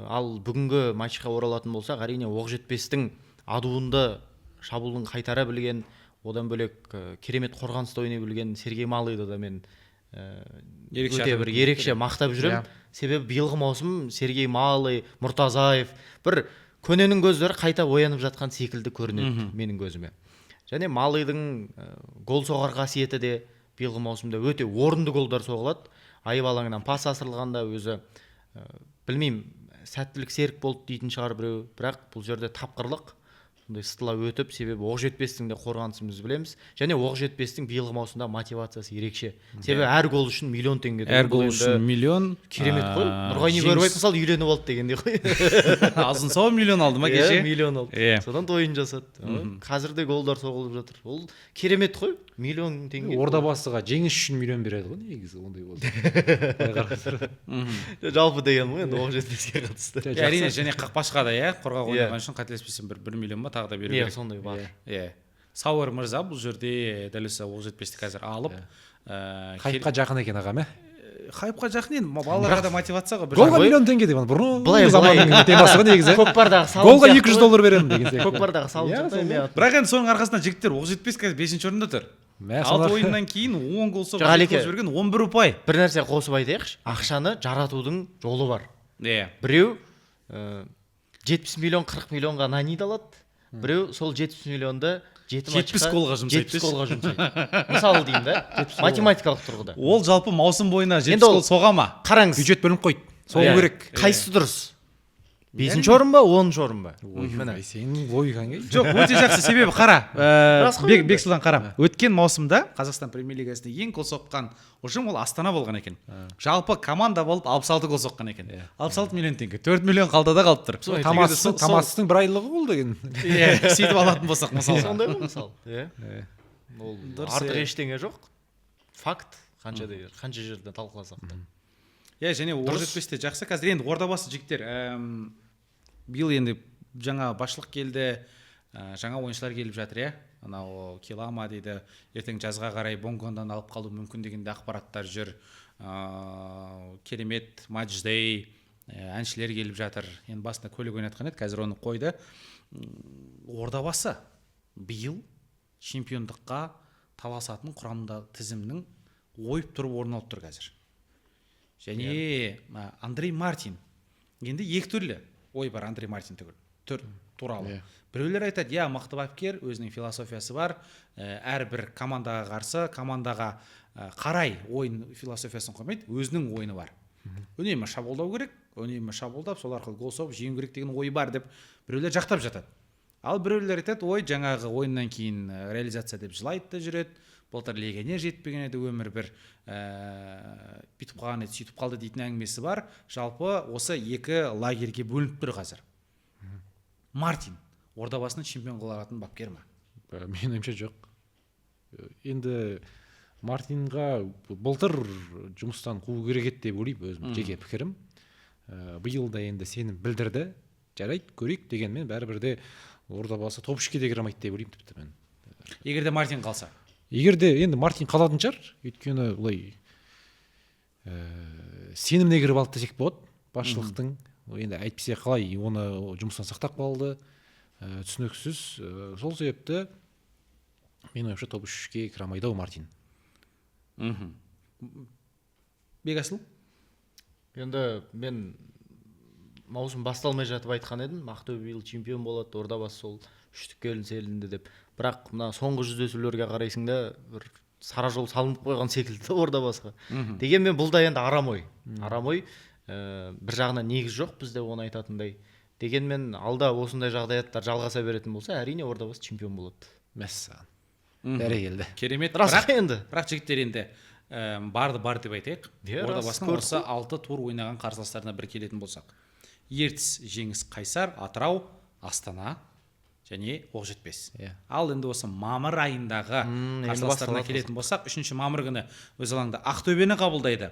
Ал бүгінгі матчқа оралатын болсақ, әрине Оқжетпестің адуынды шабуылын қайтара білген, одан бөлек керемет қорғаныста ойнай білген Сергей Малыйды да мен өте бір ерекше мақтап жүрем. Себебі биылғы маусым Сергей Малый, Мұртазаев бір көненің көздері қайта оянып жатқан секілді көрінеді менің көзіме. Және Малыйдың гол соғар қасиеті де биылғы маусымда өте орынды голдар соғылады. Айып алаңынан пас асырылғанда өзі білмеймін, сәттілік серік болды дейтін шығар біреу, бірақ бұл жерде тапқырлық мындай сытылап өтіп, себебі Оқжетпестің де қорғанысын біз білеміз. Және Оқжетпестің биылғы маусымда мотивациясы ерекше. Себебі әр гол үшін миллион теңге. әр гол үшін миллион. Керемет қой. Нұрғайни Бөрібай мысалы үйленіп алды дегендей ғой. Азын сау миллион алды ма кеше? Миллион алды. Иә. Содан тойын жасады. Қазір де голдар соғылып жатыр. Ол керемет қой. Миллион теңге. Ордабасыға жеңіс үшін миллион береді ғой негізі ондай болды. Жалпы деген ғой енді Оқжетпеске қатысты. Әрине, және қақпашыға да, қорғау ойнаған үшін қателеспесем 1 миллион ба тағы да беру керек. Сондай бар. Сауэр мырза бұл жерде дәл осы Оқжетпесті қазір алып Хайпқа жақын екен ағам, хайпқа жақын енді балаларға да мотивация ғой. Голға миллион теңге деп бұрын былай заманның темасы ғой негізі. Көкпардағы салым. Голға $200 беремін деген сияқты. Көкпардағы салым. Бірақ енді соның арқасында жігіттер Оқжетпес қазір 5-ші орында тұр. 6 ойыннан кейін 10 гол соғып жіберген 11 ұпай. Бір нәрсе қосып айтайықшы. Ақшаны жаратудың жолы бар. Біреу 70 миллион 40 миллионға Наниді алады. Біреу сол 70 миллионды 70 голға жұмсайды. 70 голға жұмсайды. Мысалы деймін да, математикалық тұрғыда. Ол жалпы маусым бойына 70 гол соға ма? Қараңыз. Бюджет бөлініп қойды. Соғу керек. Қайсысы дұрыс? 5-ші орын ба, 10-ші орын ба? Сенің логикаң қай? Жоқ, өте жақсы. Себебі қара. Бексұлтан қара. Өткен маусымда Қазақстан Премьер-лигасында ең гол соққан ұжым ол Астана болған екен. Жалпы команда болып 66 гол соққан екен. 66 миллион теңге. 4 миллион қалтада қалып тұр. Тамасыздың бір айлығы болды деген. Сөйтіп алатын болсақ мысалы. Сондай ғой мысалы. Ол артық ештеңе жоқ. Факт. Қанша жерде талқыласақ та. Және Оқжетпесте жақсы. Қазір енді Ордабасы жігіттер биыл енді жаңа басшылық келді, жаңа ойыншылар келіп жатыр, анау Келама дейді, ертең жазға қарай Бонгондан алып қалу мүмкін дегенде ақпараттар жүр. Керемет матчдей әншілер келіп жатыр. Енді басында көлік ойнатқан еді, қазір оны қойды. Ордабасы биыл чемпиондыққа таласатын құрамында тізімнің ойып тұрып орын алып тұр қазір. Және Андрей Мартин. Енді екі түрлі ой бар Андрей Мартин туралы. Біреулер айтады, мықты бапкер, өзінің философиясы бар, әрбір командаға қарсы, командаға қарай ойын философиясын қоймайды, өзінің ойыны бар. Үнемі шабуылдау керек, үнемі шабуылдап, сол арқылы гол соғып жеңу керек деген ой бар деп біреулер жақтап жатады. Ал біреулер айтады, жаңағы ойыннан кейін реализация деп жылайды да жүреді. Былтыр легионер жетпеген еді, өмір бір бүйтіп қалған еді, сөйтіп қалды дейтін әңгімесі бар. Жалпы осы екі лагерьге бөлініп тұр қазір. Мартин Ордабасыны чемпион қылатын бапкер ма? Менің ойымша жоқ. Енді Мартинға былтыр жұмыстан қуу керек еді деп ойлаймын, өзім жеке пікірім. Биыл да енді сенім білдірді, жарайды, көрейік дегенмен бәрібір де Ордабасы топ үшке де кіре алмайды деп ойлаймын тіпті мен. Егер де Мартин қалса. Егер де енді Мартин қалатын шығар, өйткені былай сеніміне кіріп алды десек болады, басшылықтың. Енді әйтпесе қалай оны жұмыстан сақтап қалды, түсініксіз. Сол себепті мен ойымша топ үшке кіре алмайды Мартин. Бекасыл? Енді мен маусым басталмай жатып айтқан едім, Ақтөбе биыл чемпион болады, Ордабасы сол үштікке ілінді деп. Бірақ мына соңғы жүздесулерге қарайсың да, бір сара жол салынып қойған секілді Ордабасыға. Дегенмен бұл да енді арам ой. Бір жағынан негіз жоқ бізде оны айтатындай. Дегенмен алда осындай жағдаяттар жалғаса беретін болса, әрине Ордабасы чемпион болады. Мәссаған. Бәрекелді. Керемет. Бірақ жігіттер енді барды бар деп айтайық. Ордабасының осы 6 тур ойнаған қарсыластарына бір келетін болсақ. Ертіс, Жеңіс, Қайсар, Атырау, Астана және Оқжетпес. Ал енді осы мамыр айындағы қарсыластарына келетін болсақ, 3 мамыр күні өз алаңда Ақтөбені қабылдайды.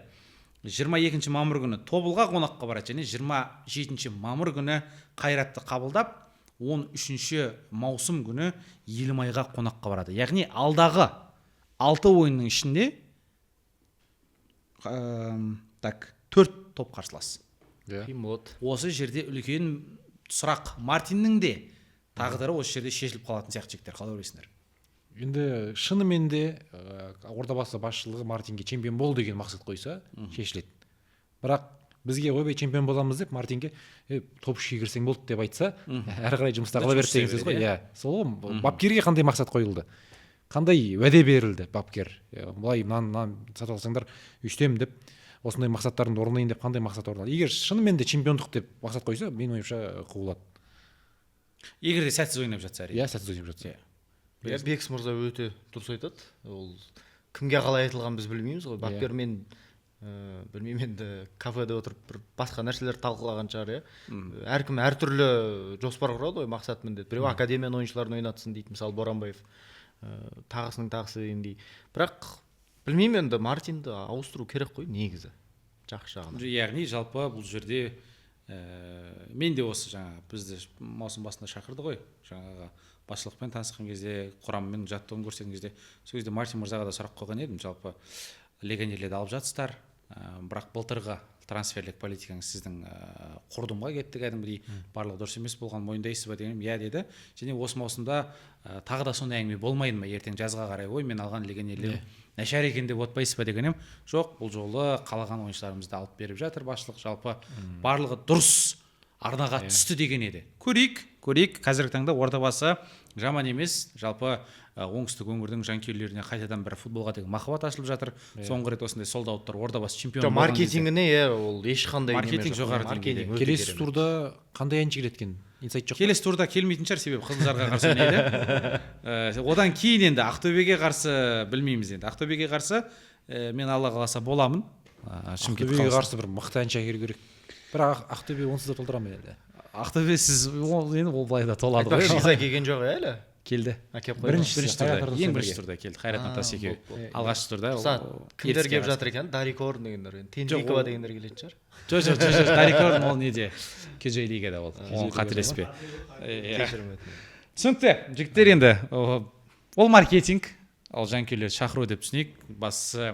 22 мамыр күні Тобылға қонаққа барады және 27 мамыр күні Қайратты қабылдап, 13 маусым күні Елімайға қонаққа барады. Яғни алдағы 6 ойынның ішінде 4 топ қарсылас. Осы жерде үлкен сұрақ. Мартиннің де тағдыры осы жерде шешіліп қалатын сияқты жігіттер, қалай ойлайсыңдар? Енді шынымен де Ордабасы басшылығы Мартинге чемпион бол деген мақсат қойса, шешіледі. Бірақ бізге ойбай чемпион боламыз деп Мартинге топ үшке кірсең болды деп айтса, әрі қарай жұмыста қала берді деген сөз ғой. Сол бапкерге қандай мақсат қойылды? Қандай уәде берілді бапкер? Былай мынаны сатып алсаңдар үштем деп, осындай мақсаттарын орындайын деп қандай мақсат орындалды? Егер шынымен де чемпиондық деп мақсат қойса, менің ойымша қуылады. егер де сәтсіз ойнап жатса әрине. Иә, сәтсіз ойнап жатса. иә бекіс мырза өте дұрыс айтады. Ол кімге қалай айтылған біз білмейміз ғой. Бапкермен білмеймін енді кафеде отырып бір басқа нәрселер талқылаған шығар, иә. Әркім әртүрлі жоспар құрады ғой, мақсат міндет. Біреу академияның ойыншыларын ойнатсын дейді, мысалы Боранбаев. Тағысының тағысы дегендей. Бірақ білмеймін енді Мартинді ауыстыру керек қой негізі. Жақсы жағынан. Яғни жалпы бұл жерде мен де осы жаңа бізді маусым басында шақырды ғой, жаңағы басшылықпен танысқан кезде, құраммен жаттығуын көрсеткен кезде, сол кезде Мартин мырзаға да сұрақ қойған едім, жалпы легионерлерді алып жатсыздар, бірақ былтырғы трансферлік политикаңыз сіздің құрдымға кетті, кәдімгідей барлығы дұрыс емес болған мойындайсыз ба дегенім, иә деді. Және осы маусымда тағы да сондай әңгіме болмайды ма, ертең жазға қарай, ой мен алған легионерлер нашар екен деп отпайсыз ба дегенім, жоқ, бұл жолы қалаған ойыншыларымызды алып беріп жатыр басшылық, жалпы барлығы дұрыс арнаға түсті деген еді. Көрейік, қазіргі таңда ордабасы жаман емес, жалпы оңтүстік өңірдің жанкүйерлеріне қайтадан бір футболға деген махаббат ашылып жатыр. Соңғы рет осындай солдауттар ордабасы чемпион болған кезде. Маркетингіне ол ешқандай маркетинг жоғары деңгейде. Келесі турда қандай әнші келеді екен? Инсайт жоқ. Келесі турда келмейтін шығар, себебі Қызылжарға қарсы ойнайды. Одан кейін енді Ақтөбеге қарсы білмейміз енді. Ақтөбеге қарсы мен Алла қаласа боламын. Ақтөбеге қарсы бір мықты әнші әкелу керек. Бірақ Ақтөбе онсыз да толтыра ма енді? Ақтөбе сіз енді ол былай да толады ғой. Шиза келген жоқ әлі. Келді. Бірінші турда, ең бірінші турда келді. Қайрат Нұртас екеуі. Алғашқы турда. Кімдер келіп жатыр екен? Дарик Орын дегендер, Тенжикова дегендер келетін шығар. Жоқ, Дарик Орын ол неде? Кежей лигада ол. Оған қателеспе. Түсінікті. Жігіттер енді ол маркетинг, ал жанкүйерлерді шақыру деп түсінейік. Бастысы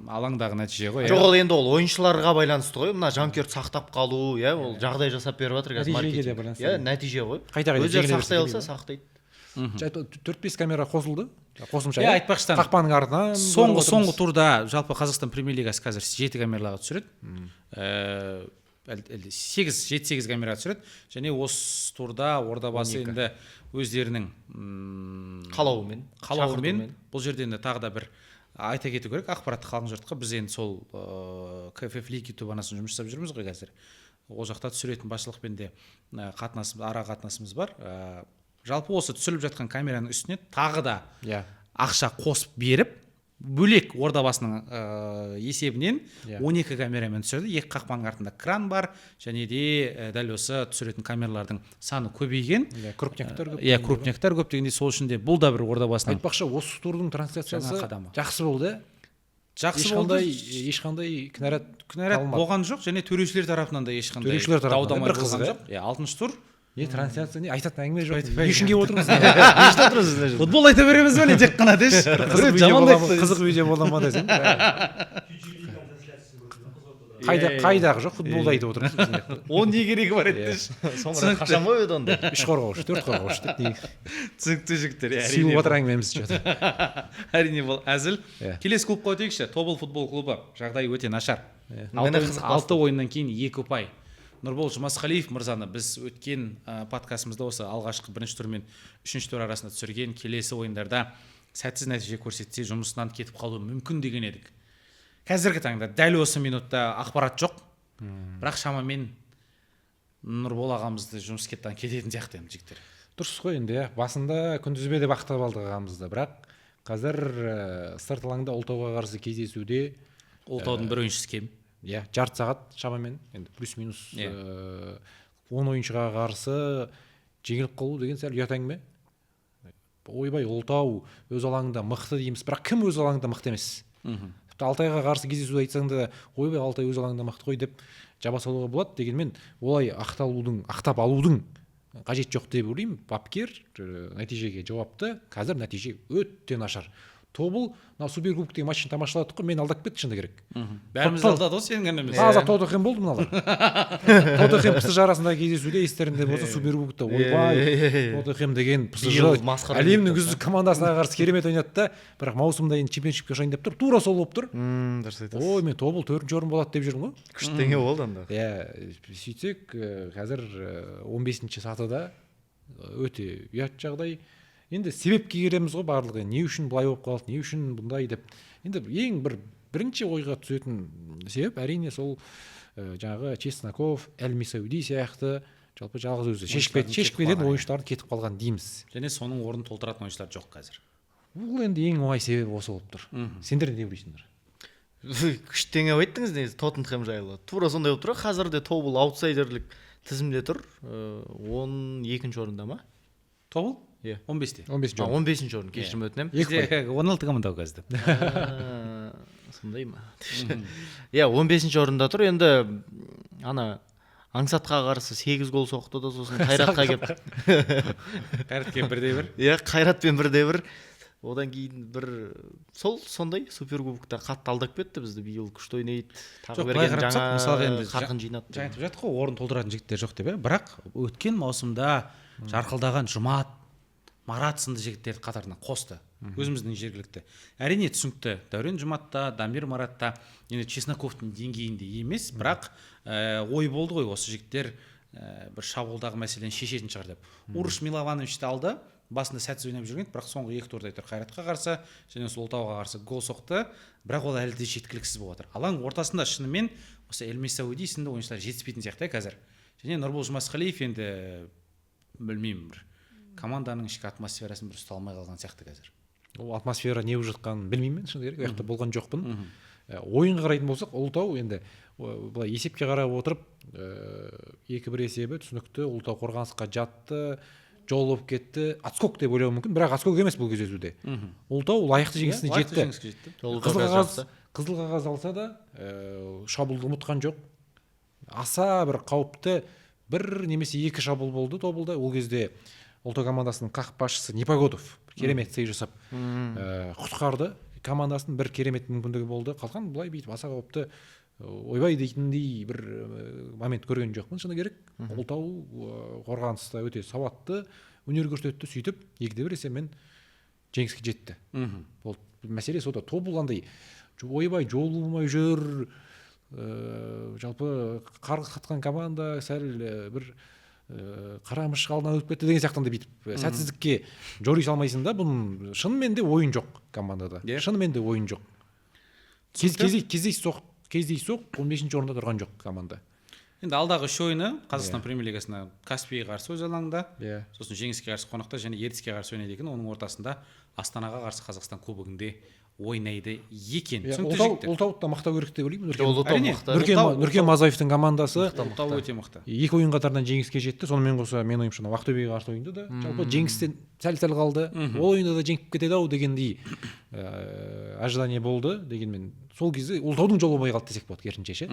алаңдағы нәтиже ғой. Жоқ, ол енді ол ойыншыларға байланысты ғой. Мына жанкүйерді сақтап қалу, иә, ол жағдай жасап беріп жатыр қазір маркетинг. Иә, нәтиже ғой. Өздері сақтай алса сақтайды. 4-5 камера қосылды. Қосымша. Иә, айтпақшыдан. Қақпаның артынан. Соңғы турда жалпы Қазақстан премьер лигасы қазір 7 камераларға түсіреді. 7-8 камераға түсіреді. Және осы турда ордабасы енді өздерінің қалауымен бұл жерде енді тағы да бір айта кету керек ақпаратты қалың жұртқа. Біз енді сол КФФ Лиг YouTube арнасын жұмыс жасап жүрміз ғой қазір. Ол жақта түсіретін басшылықпен де ара қатынасымыз бар. Жалпы осы түсіріліп жатқан камераның үстіне тағы да ақша қосып беріп, бөлек ордабасының есебінен 12 камерамен түсірді. 2 қақпаның артында кран бар, және де дәл осы түсіретін камералардың саны көбейген. Крупняктар көп дегенде сол үшін де бұл да бір ордабасының. Айтпақшы, осы турдың трансляциясы жақсы болды. Жақсы болды. Ешқандай кінәрат болған жоқ, және төрешілер тарапынан да ешқандай дау-дамай болған жоқ. 6-шы тур. Трансляция не айтатын әңгіме жоқ. Не үшін келіп отырмыз? Футбол айта береміз бе, тек қана деш. Қызық видео бола ма десең. Қайдағы жоқ, футболды айтып отырмыз. Оның не керегі бар еді деш. Соңғы қашан ба еді онда? 3 қорғаушы, 4 қорғаушы деп. Түсінікті жігіттер. Сүйіп отыр әңгімеміз. Әрине бұл әзіл. Келесі клубқа өтейікші. Тобыл футбол клубы. Жағдайы өте нашар. 6 ойыннан кейін 2 ұпай. Нұрбол Жұмасқалиев мырзаны біз өткен подкастымызда осы алғашқы 1-ші тур мен 3-ші тур арасында түсірген, келесі ойындарда сәтсіз нәтиже көрсетсе жұмысынан кетіп қалуы мүмкін деген едік. Қазіргі таңда дәл осы минутта ақпарат жоқ. Бірақ шамамен Нұрбол ағамызды жұмыс кететін сияқты енді жігіттер. Дұрыс қой енді, басында күндізбе деп ақтап алдық ағамызды, бірақ қазір сырт алаңда Ұлытауға қарсы кездесуде Ұлытаудың бір ойыншысы кем. Жарты сағат шамамен, енді плюс-минус 10 ойыншыға қарсы жеңіліп қалу деген сәл ұят әңгіме. Ойбай, Ұлытау өз алаңында мықты дейміз, бірақ кім өз алаңында мықты емес? Алтайға қарсы кездесуді айтсаң да, ойбай, Алтай өз алаңында мықты қой деп жаба салуға болады. Дегенмен, олай ақтап алудың қажет жоқ деп ойлаймын. Бапкер нәтижеге жауапты, қазір нәтиже өте нашар. Тобыл, Суперкубоктегі матчын тамашаладық қой, мен алдап кетті шынында керек. Бәріміз алдады ғой, сенің ғана емес. Таза Тоттенхэм болды мыналар. Тоттенхэм ПСЖ арасындағы кездесуде естерінде болса Суперкубокта ойбай, Тоттенхэм деген ПСЖ әлемнің үздік командасына қарсы керемет ойнады да, бірақ маусымда енді чемпионшипке ойнап тұр, тура сол болып тұр. Дұрыс айтасыз. Ой, мен Тобыл 4-ші орын болады деп жүрмін ғой. Күштеңе болды анда. Сөйтсек, қазір 15-ші сатыда өте ұят жағдай. Енді себепке келеміз ғой барлығы, не үшін бұлай болып қалды, не үшін бұндай деп. Енді ең бірінші ойға түсетін себеп әрине сол жаңағы Чесноков, Әл-Мисауди сияқты жалпы жалғыз өзі Ойыншылардың шешіп кетіп кететін қалған, ойыншылардың кетіп қалған дейміз. және соның орнын толтыратын ойыншылар жоқ қазір. Бұл енді ең оңай себебі осы болып тұр. Сендер не ойлайсыңдар? күштеңе айттыңыз негізі Тоттенхэм жайлы. Тура сондай болып тұр. Қазірде Тобыл аутсайдерлік тізімде тұр. 12-ші орында ма? Тобыл? Иә. 15-те. 15 А, жол. 15-ші орын, кешірім өтінемін. Бізде 16 команда қазір. Сондай ма? Иә, 15-ші орында тұр. Енді ана Аңсатқа қарсы 8 гол соқты да, сосын Қайратқа келіп. Қайратпен 1-1. Иә, Қайратпен 1-1. Одан кейін сондай суперкубокта қатты алдап кетті бізді. Биыл күшті ойнайды. Тағы берген жаңа қарқын жинады. Жаңа айтып жатыр ғой, орын толтыратын жігіттер жоқ деп, бірақ өткен маусымда жарқылдаған Жұмат, Марат сынды жігіттерді қатарына қосты. Өзіміздің жергілікті. Әрине түсінікті. Дәурен Жұматта, Дамир Маратта енді Чесноковтың деңгейінде емес, бірақ ой болды ғой осы жігіттер бір шабуылдағы мәселені шешетін шығар деп. Урыш Миловановичті алды. Басында сәтсіз ойнап жүрген, бірақ соңғы 2 турда Қайратқа қарсы және Ұлытауға қарсы гол соқты, бірақ ол әлі де жеткіліксіз болып отыр. Алаң ортасында шынымен осы Эльмис Сауди сынды ойыншылар жетіспейтін сияқты қазір. Және Нұрбол Жұмасқалиев енді білмеймін, бір команданың ішкі атмосферасын бір ұстай алмай қалған сияқты қазір. Ол атмосфера не болып жатқанын білмеймін мен, шыны керек. Ол жақта болған жоқпын. Ойынға қарайтын болсақ, Ұлытау енді былай есепке қарап отырып 2-1 есебі түсінікті. Ұлытау қорғанысқа жатты, жол болып кетті. Отскок деп ойлауы мүмкін, бірақ отскок емес бұл кездесуде. Ұлытау лайықты жеңісіне жетті. Қызыл қағаз алса да шабуылды ұмытқан жоқ. Аса бір қауіпті бір немесе 2 шабуыл болды Тобылда. Ол кезде Ұлытау командасының қақпашысы Непогодов керемет сый жасап құтқарды. Командасын бір керемет мүмкіндігі болды. Қалған былай бүйтіп аса қауіпті ойбай дейтіндей бір момент көрген жоқпын, шыны керек. Ұлытау қорғаныста өте сауатты өнер көрсетті, сөйтіп 2-1 есебімен жеңіске жетті. Ол мәселе сода. Тобыл андай ойбай жол болмай жүр, жалпы қарғы қатқан команда сәл бір қарамыш қалдан өтіп кетті деген сияқтанды бүйтіп сәтсіздікке жори салмайсың да. Бұның шынымен де ойын жоқ командада. Шынымен де ойын жоқ. Кездейсоқ 15-ші орында тұрған жоқ команда. Енді алдағы үш ойыны Қазақстан премьер-лигасына Каспийге қарсы өз алаңында, сосын Жеңіске қарсы қонақта және Ертіске қарсы ойнайды екен. Оның ортасында Астанаға қарсы Қазақстан кубогінде ойнайды екен. Ұлытауды мақтау керек деп ойлаймын. Нұркен Мазаевтың командасы Ұлытау өте мықты. 2 ойын қатарынан жеңіске жетті. Сонымен қоса мен ойымша Ақтөбеге қарсы ойында да жалпы жеңістен сәл қалды. Ол ойында да жеңіп кетеді ау дегендей ожидание болды. Дегенмен сол кезде Ұлытаудың жолы болмай қалды десек болады керісінше ше.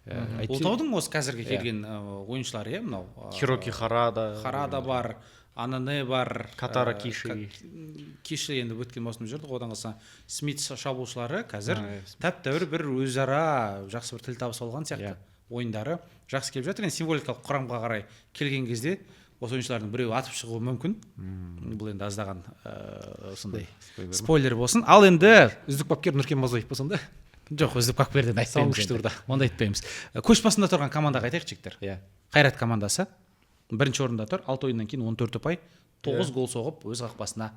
Ұлытаудың осы қазіргі келген ойыншылары мынау Хироки Харада бар, Анане бар, Катара Киши енді өткен маусымда жүрді. Одан қалса Смит шабуылшылары қазір тәп-тәуір бір өзара жақсы бір тіл табыса алған сияқты. Ойындары жақсы келіп жатыр. Енді символикалық құрамға қарай келген кезде осы ойыншылардың біреуі атып шығуы мүмкін. Бұл енді аздаған осындай спойлер болсын. Ал енді үздік бапкер Нұркен Мазаев болсын да. Жоқ, үздік бапкерден айтпаймыз. Онда айтпаймыз. Көш басында тұрған командаға айтайық жігіттер. Қайрат командасы 1-ші орында тұр. 6 ойыннан кейін 14 ұпай, 9 гол соғып, өз қақпасына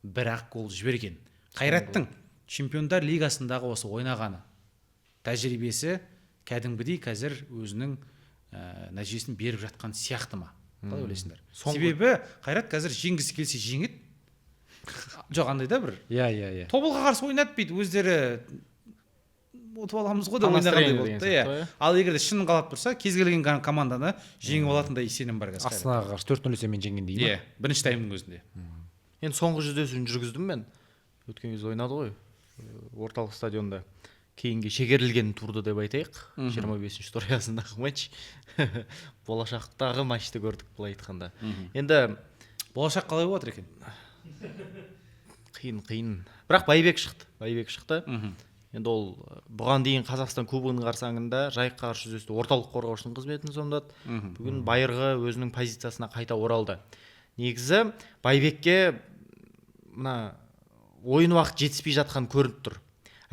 1-ақ гол жіберген. Қайраттың Чемпиондар лигасындағы осы ойнағаны тәжірибесі кәдімгідей қазір өзінің нәтижесін беріп жатқан сияқты ма? Қалай ойлайсыңдар? Себебі Қайрат қазір жеңгісі келсе жеңеді. Жоқ, андай да бір. Тобылға қарсы ойнады дейді, өздері ұтып аламыз ғой деп ойнағандай болды. Ал егер де шынын қалап тұрса, кез келген команданы жеңіп алатындай сенім бар қазір. Астанаға қарсы 4-0 есебімен жеңгендей ма? Бірінші таймның өзінде. Енді соңғы жүздесуін жүргіздім мен. Өткен кезде ойнады ғой орталық стадионда. Кейінге шегерілген турды деп айтайық. 25-ші тур аясындағы матч. Болашақтағы матчты көрдік былай айтқанда. Енді болашақ қалай болады екен? Қиын. Бірақ Байбек шықты. Енді ол бұған дейін Қазақстан кубогының қарсаңында Жайыққа қарсы жүздесті орталық қорғаушының қызметін сомдады. Бүгін Байырғы өзінің позициясына қайта оралды. Негізі Байбекке мына ойын уақыт жетіспей жатқан көрініп тұр.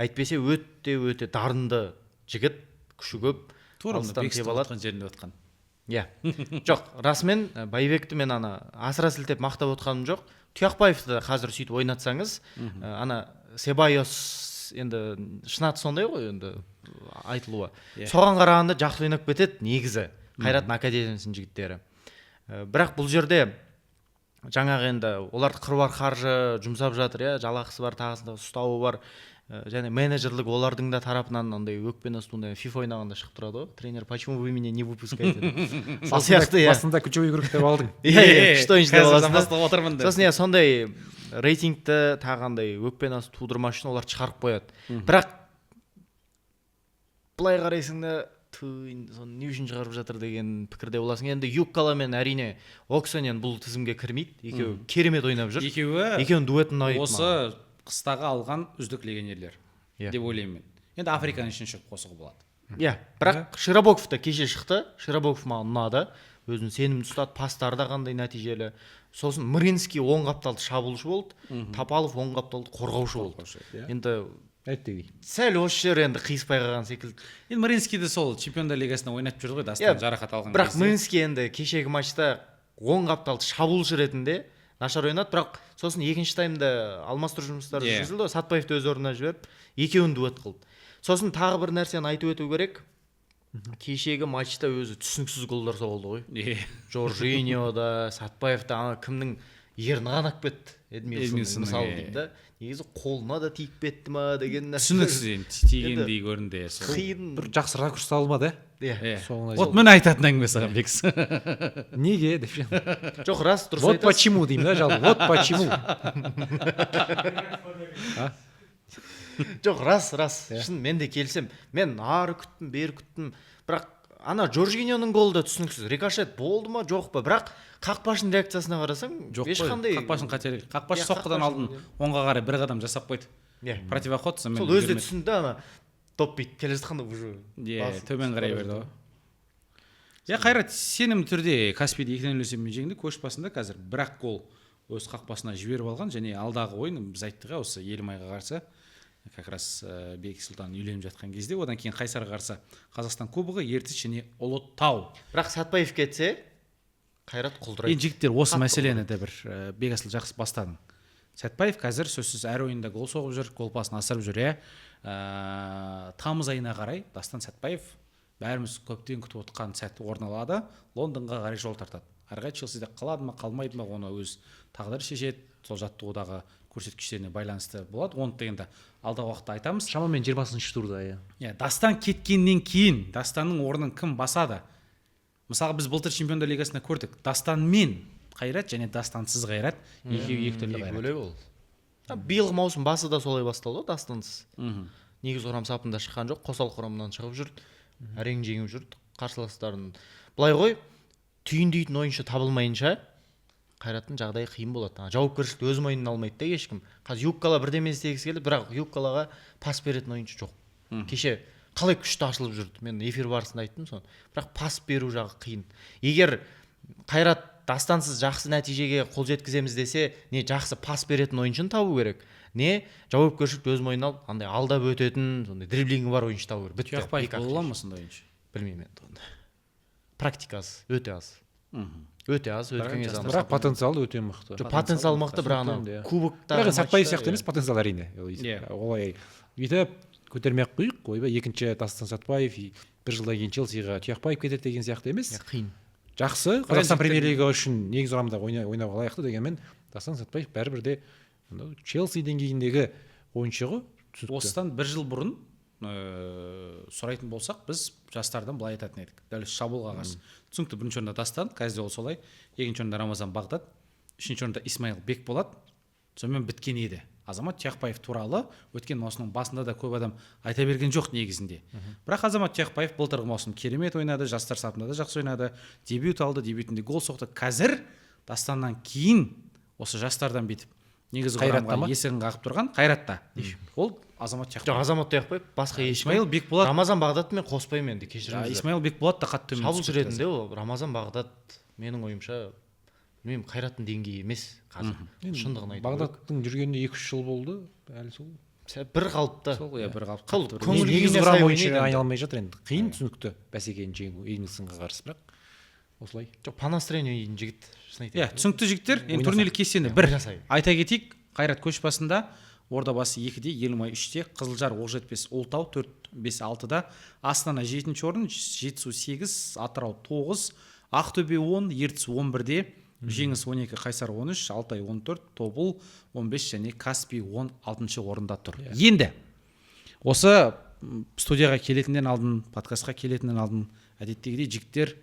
Әйтпесе өте дарынды жігіт, күші көп. Алыстан теп алатын жерінде отқан. Жоқ, расымен Байбекті мен асыра сілтеп мақтап отқаным жоқ. Тұяқбаевты қазір сөйтіп ойнатсаңыз, Себайос енді шынаты сондай ғой енді айтылуы. Соған қарағанда жақсы ойнап кетеді негізі Қайраттың академиясының жігіттері. бірақ бұл жерде жаңағы енді оларды қыруар қаржы жұмсап жатыр, иә, жалақысы бар, тағысында ұстауы бар, және менеджерлік олардың да тарапынан андай өкпені астында FIFA ойнағанда шығып тұрады ғой, тренер, почему вы меня не выпускаете? Сол сияқты, иә. Басында ключевой игрок деп алдың. Иә, күшті ойыншы деп аласың да. бастап отырмын деп. Сосын иә, сондай рейтингті тағандай өкпені асты тудырмас үшін оларды шығарып қояды. Бірақ былай қарайсың да, соны не үшін шығарып жатыр деген пікірде боласың. Енді Юккаламен әрине Оксанен бұл тізімге кірмейді. Екеуі керемет ойнап жүр. Екеуінің дуэтін ұнайды маған. осы қыстағы алған үздік легионерлер Иә. деп ойлаймын мен. Енді Африканың ішінен шығып қосуға болады. Иә, бірақ Широбоков та кеше шықты. Широбоков маған ұнады. Өзін сенімді ұстады, пастары да қандай нәтижелі. Сосын Мринский оң қапталды шабуылшы болды, Тапалов оң қапталды қорғаушы болды. Енді Әттегей. сәл осы жер енді қиыспай қалған секілді. Енді Маринскийді сол чемпиондар лигасында ойнап жүрді ғой, Дастан жарақат алған Бірақ Мринский енді кешегі матчта оң қапталды шабуылшы ретінде нашар ойнады, бірақ сосын екінші таймда алмастыру жұмыстары жүргізілді, Сатпаевты өз орнына жіберіп, екеуін дуэт қылды. Сосын тағы бір нәрсені айтып өту керек. Кешегі матчта өзі түсініксіз голдар соғылды ғой. Жоржиньо да, Сатпаев та кімнің ерні қанап кетті. Эдмилсон мысалы дейді да. Негізі қолына да тиіп кетті ма деген нәрсе. түсініксіз енді тигендей көрінді. Қиын. Бір жақсы ракурс салынбады, Иә. Вот мен айтатын әңгіме саған Бекс. неге деп. Жоқ, рас, дұрыс Вот айтасың. почему деймін да, жалпы. Вот почему. Жоқ, рас. Шын мен де келсем. Мен ары күттім, бері күттім. Бірақ ана Жоржиньоның голы да түсініксіз. Рикошет болды ма, жоқ па? Бірақ қақпашының реакциясына қарасаң, ешқандай Қақпашының қателігі. Қақпашы соққыдан алдын оңға қарай бір қадам жасап қойды. Противоход сол өзі де түсінді, ана топ бит келе жатқанда уже. Төмен қарай берді ғой. Қайрат, сенімді түрде Каспийді 2-0 есебімен жеңді, көш басында қазір бірақ гол өз қақпасына жіберіп алған, және алдағы ойын біз айттық осы Елімайға қарсы, как раз Бек Сұлтан үйленіп жатқан кезде, одан кейін Қайсарға қарсы Қазақстан кубогы, Ертіс және Ұлытау. Бірақ Сатпаев кетсе, Қайрат құлдырайды. Енді жігіттер осы мәселені де бір Бекасыл жақсы бастадың. Сәтпаев қазір сөзсіз әр ойында гол соғып жүр, гол пасын асырып жүр. Тамыз айына қарай Дастан Сәтпаев бәріміз көптен күтіп отқан сәт орын алады, Лондонға қарай жол тартады. Әрі Челсиде қалады ма, қалмайды ма, оны өз тағдыры шешеді. Сол жаттығудағы көрсеткіштеріне байланысты болады. Оны да енді алдағы уақытта айтамыз. Шамамен 20-шы турда, Дастан кеткеннен кейін Дастанның орнын кім басады? Мысалы біз былтыр чемпиондар лигасында көрдік. Дастанмен Қайрат және Дастансыз Қайрат екеуі екі түрлі Қайрат. Биылғы маусым басы да солай басталды, Дастансыз. Негіз құрам сапында шыққан жоқ, қосал құрамынан шығып жүрді. Әрең жеңіп жүрді қарсыластарын. Былай ғой, түйіндейтін ойыншы табылмайынша Қайраттың жағдайы қиын болады. Жауапкершілікті өз мойнына алмайды да ешкім. Қазір Юккала бірдеме істегісі келді, бірақ Юккалаға пас беретін ойыншы жоқ. Кеше қалай күшті ашылып жүрді. Мен эфир барысында айттым соны. Бірақ пас беру жағы қиын. Егер Қайрат Дастансыз жақсы нәтижеге қол жеткіземіз десе, не жақсы пас беретін ойыншыны табу керек, не жауапкершілікті өз мойнына алып, андай алдап өтетін, сондай дриблингі бар ойыншы табу керек. Бітті. Тұяқбаев бола ма сондай ойыншы? Білмеймін енді. Практика аз, өте аз. Өте аз, өткен аз. Бірақ потенциалы өте мықты. Потенциал мықты, бірақ ана кубоктағы Бірақ Сәтпаев сияқты емес, потенциал әрине. Олай бүйтіп көтермей-ақ қойық, ойбай, екінші Дастан Сәтпаев бір жылдан кейін Челсиға Тұяқбаев кетеді деген сияқты емес. Қиын. Жақсы, Қазақстан премьер-лига үшін негізгі құрамда ойнауға лайықты дегенмен, Дастан Сәтпаев бәрібір де Челси деңгейіндегі ойыншы ғой. Осыдан бір жыл бұрын сұрайтын болсақ, біз жастардан былай айтатын едік. Дәл шабуылға қарсы. Түсінікті, бірінші орында Дастан, қазір ол солай. Екінші орында Рамазан Бағдат, үшінші орында Исмаил Бекболат. Сонымен біткен еді. Азамат Тұяқбаев туралы өткен маусымның басында да көп адам айта берген жоқ негізінде. Бірақ Азамат Тұяқбаев былтырғы маусым керемет ойнады, жастар сапында да жақсы ойнады, дебют алды, дебютінде гол соқты. Қазір Дастаннан кейін осы жастардан бетіп негізі құрамға есігін қағып тұрған Қайратта. Ол Азамат Тұяқбаев. Жоқ, Азамат Тұяқбаев басқа ешкім. Исмаил Бекболат. Рамазан Бағдатмен қоспаймын енді, кешіріңіздер. Исмаил Бекболат да қатты төмен. Шабуылшы ретінде ол Рамазан Бағдат менің ойымша білмеймін, Қайраттың деңгейі емес қазір. Шындығын айту керек. Бағдаттың жүргеніне 2-3 жыл болды, әлі сол. Бір қалыпта. Сол бір қалыпта. Негізгі құрам ойыншыға айналмай жатыр енді. Қиын түсінікті бәсекені жеңу Эдмилсонға қарсы, бірақ осылай. Жоқ, по настроению жігіт, шын айтайын. Түсінікті жігіттер. Енді турнирлік кестені бір айта кетейік. Қайрат көш басында, Ордабасы 2-де, Елімай 3-те, Қызылжар Оқжетпес Ұлытау 4-5-6-да, Астана 7-ші орын, Жетісу 8, Атырау 9, Ақтөбе 10, Ертіс 11-де, Жеңіс 12, Қайсар 13, Алтай 14, Тобыл 15 және Каспий 16 орында тұр. Енді осы студияға келетінден алдын, подкастқа келетінден алдын әдеттегідей жігіттер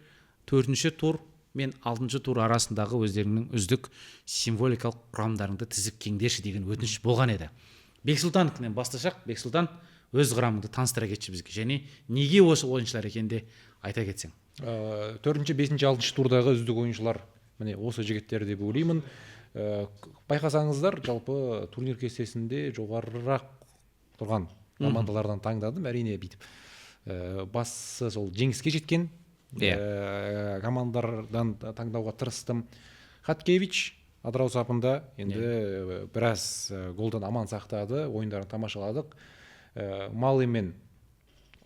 4-ші тур мен 6-шы тур арасындағы өздерінің үздік символикалық құрамдарыңды тізіп кеңдерші деген өтініш болған еді. Бексұлтановтан бастасақ, Бексұлтан өз құрамыңды таныстыра кетші бізге, және неге осы ойыншылар екенде айта кетсең. 4-ші, 5-ші, 6-шы турдағы үздік ойыншылар міне осы жігіттер деп ойлаймын. Байқасаңыздар, жалпы турнир кестесінде жоғарырақ тұрған командалардан таңдадым, әрине бүйтіп. Басы сол жеңіске жеткен командардан таңдауға тырыстым. Хаткевич Атырау сапында енді біраз голдан аман сақтады, ойындарын тамашаладық. Малы мен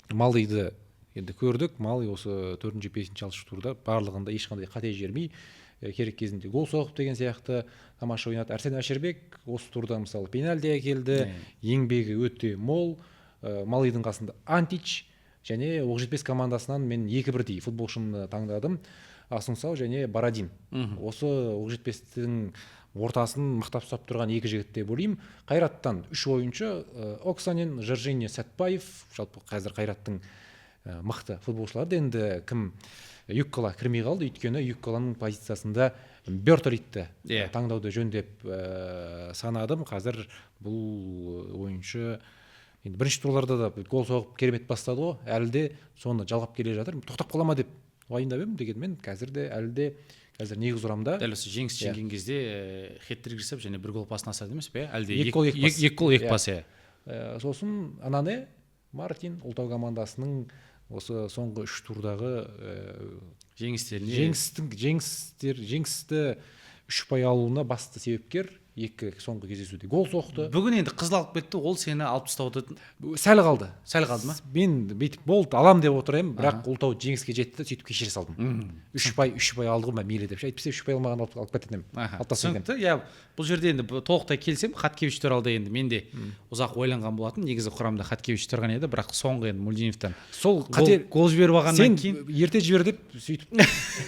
Малыйды енді көрдік. Малы осы 4-ші, 5-ші, 6-шы турда барлығында ешқандай қате жібермей, керек кезінде гол соғып деген сияқты тамаша ойнады. Арсен Әшірбек осы турда мысалы пенальти әкелді, еңбегі өте мол. Малыйдың қасында Антич және Оқжетпес командасынан мен 2 бірдей футболшыны таңдадым. Асунсау және Барадин. Осы Оқжетпестің ортасын мықтап ұстап тұрған 2 жігіт деп ойлаймын. Қайраттан 3 ойыншы, Оксанин, Жыржене, Сәтбаев, жалпы қазір Қайраттың мықты футболшылары. Енді кім Юккола кірмей қалды, өйткені Юкколаның позициясында Бертолитті таңдауды жөн деп санадым. Қазір бұл ойыншы бірінші турларда да гол соғып керемет бастады ғой, әлі де соны жалғап келе жатыр. Тоқтап қала ма деп уайымдап едім, дегенмен қазір де әлі де қазір негіз құрамда. Дәл осы жеңіс жеңген кезде хет-трик жасап және 1 гол пасын асады емес пе? Әлде 2 гол 2 гол 2 пас. Сосын Анане Мартин Ұлытау командасының осы соңғы 3 турдағы жеңісті 3 ұпай алуына басты себепкер. 2 соңғы кездесуде гол соқты. Бүгін енді қызыл алып кетті, ол сені алып тастауды сәл қалды. Сәл қалды ма? Мен бүйтіп болды, алам деп отырайым, бірақ Ұлытау жеңіске жетті, сөйтіп кешіре салдым. 3 ұпай алды ғой, мейлі деп. Әйтпесе 3 ұпай алмаған алып кететін едім. Түсінікті. Иә, бұл жерде енді толықтай келсем, Хаткевич туралы енді мен де ұзақ ойланған болатын. Негізі құрамда Хаткевич тұрған еді, бірақ соңғы енді Мульдиновтан сол гол жіберіп алғаннан кейін ерте жібер деп сөйтіп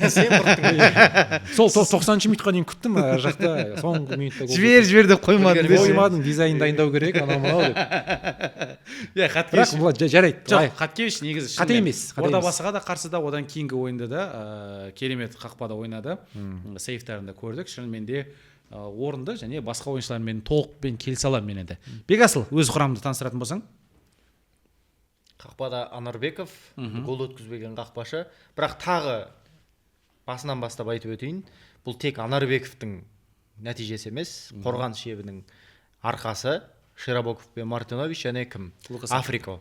сен құрттың. Сол 90-ші минутқа дейін күттім, ар жақта соңғы минутта жібер деп қоймадың. Қоймадың, дизайн дайындау керек, анау деп. Иә, Хаткевич. Бірақ бұл жарайды. Жоқ, Хаткевич негізі қате емес. Ордабасыға да қарсы да, одан кейінгі ойында да керемет қақпада ойнады. Сейфтарында көрдік. Шынымен де орынды және басқа ойыншылармен толықпен келісе аламын мен енді. Бекасыл, өз құрамыңды таныстыратын болсаң? Қақпада Анарбеков, гол өткізбеген қақпашы. Бірақ тағы басынан бастап айтып өтейін, бұл тек Анарбековтың нәтижесі емес, қорғаныс шебінің арқасы. Широбоков пен Мартинович және кім? Африко.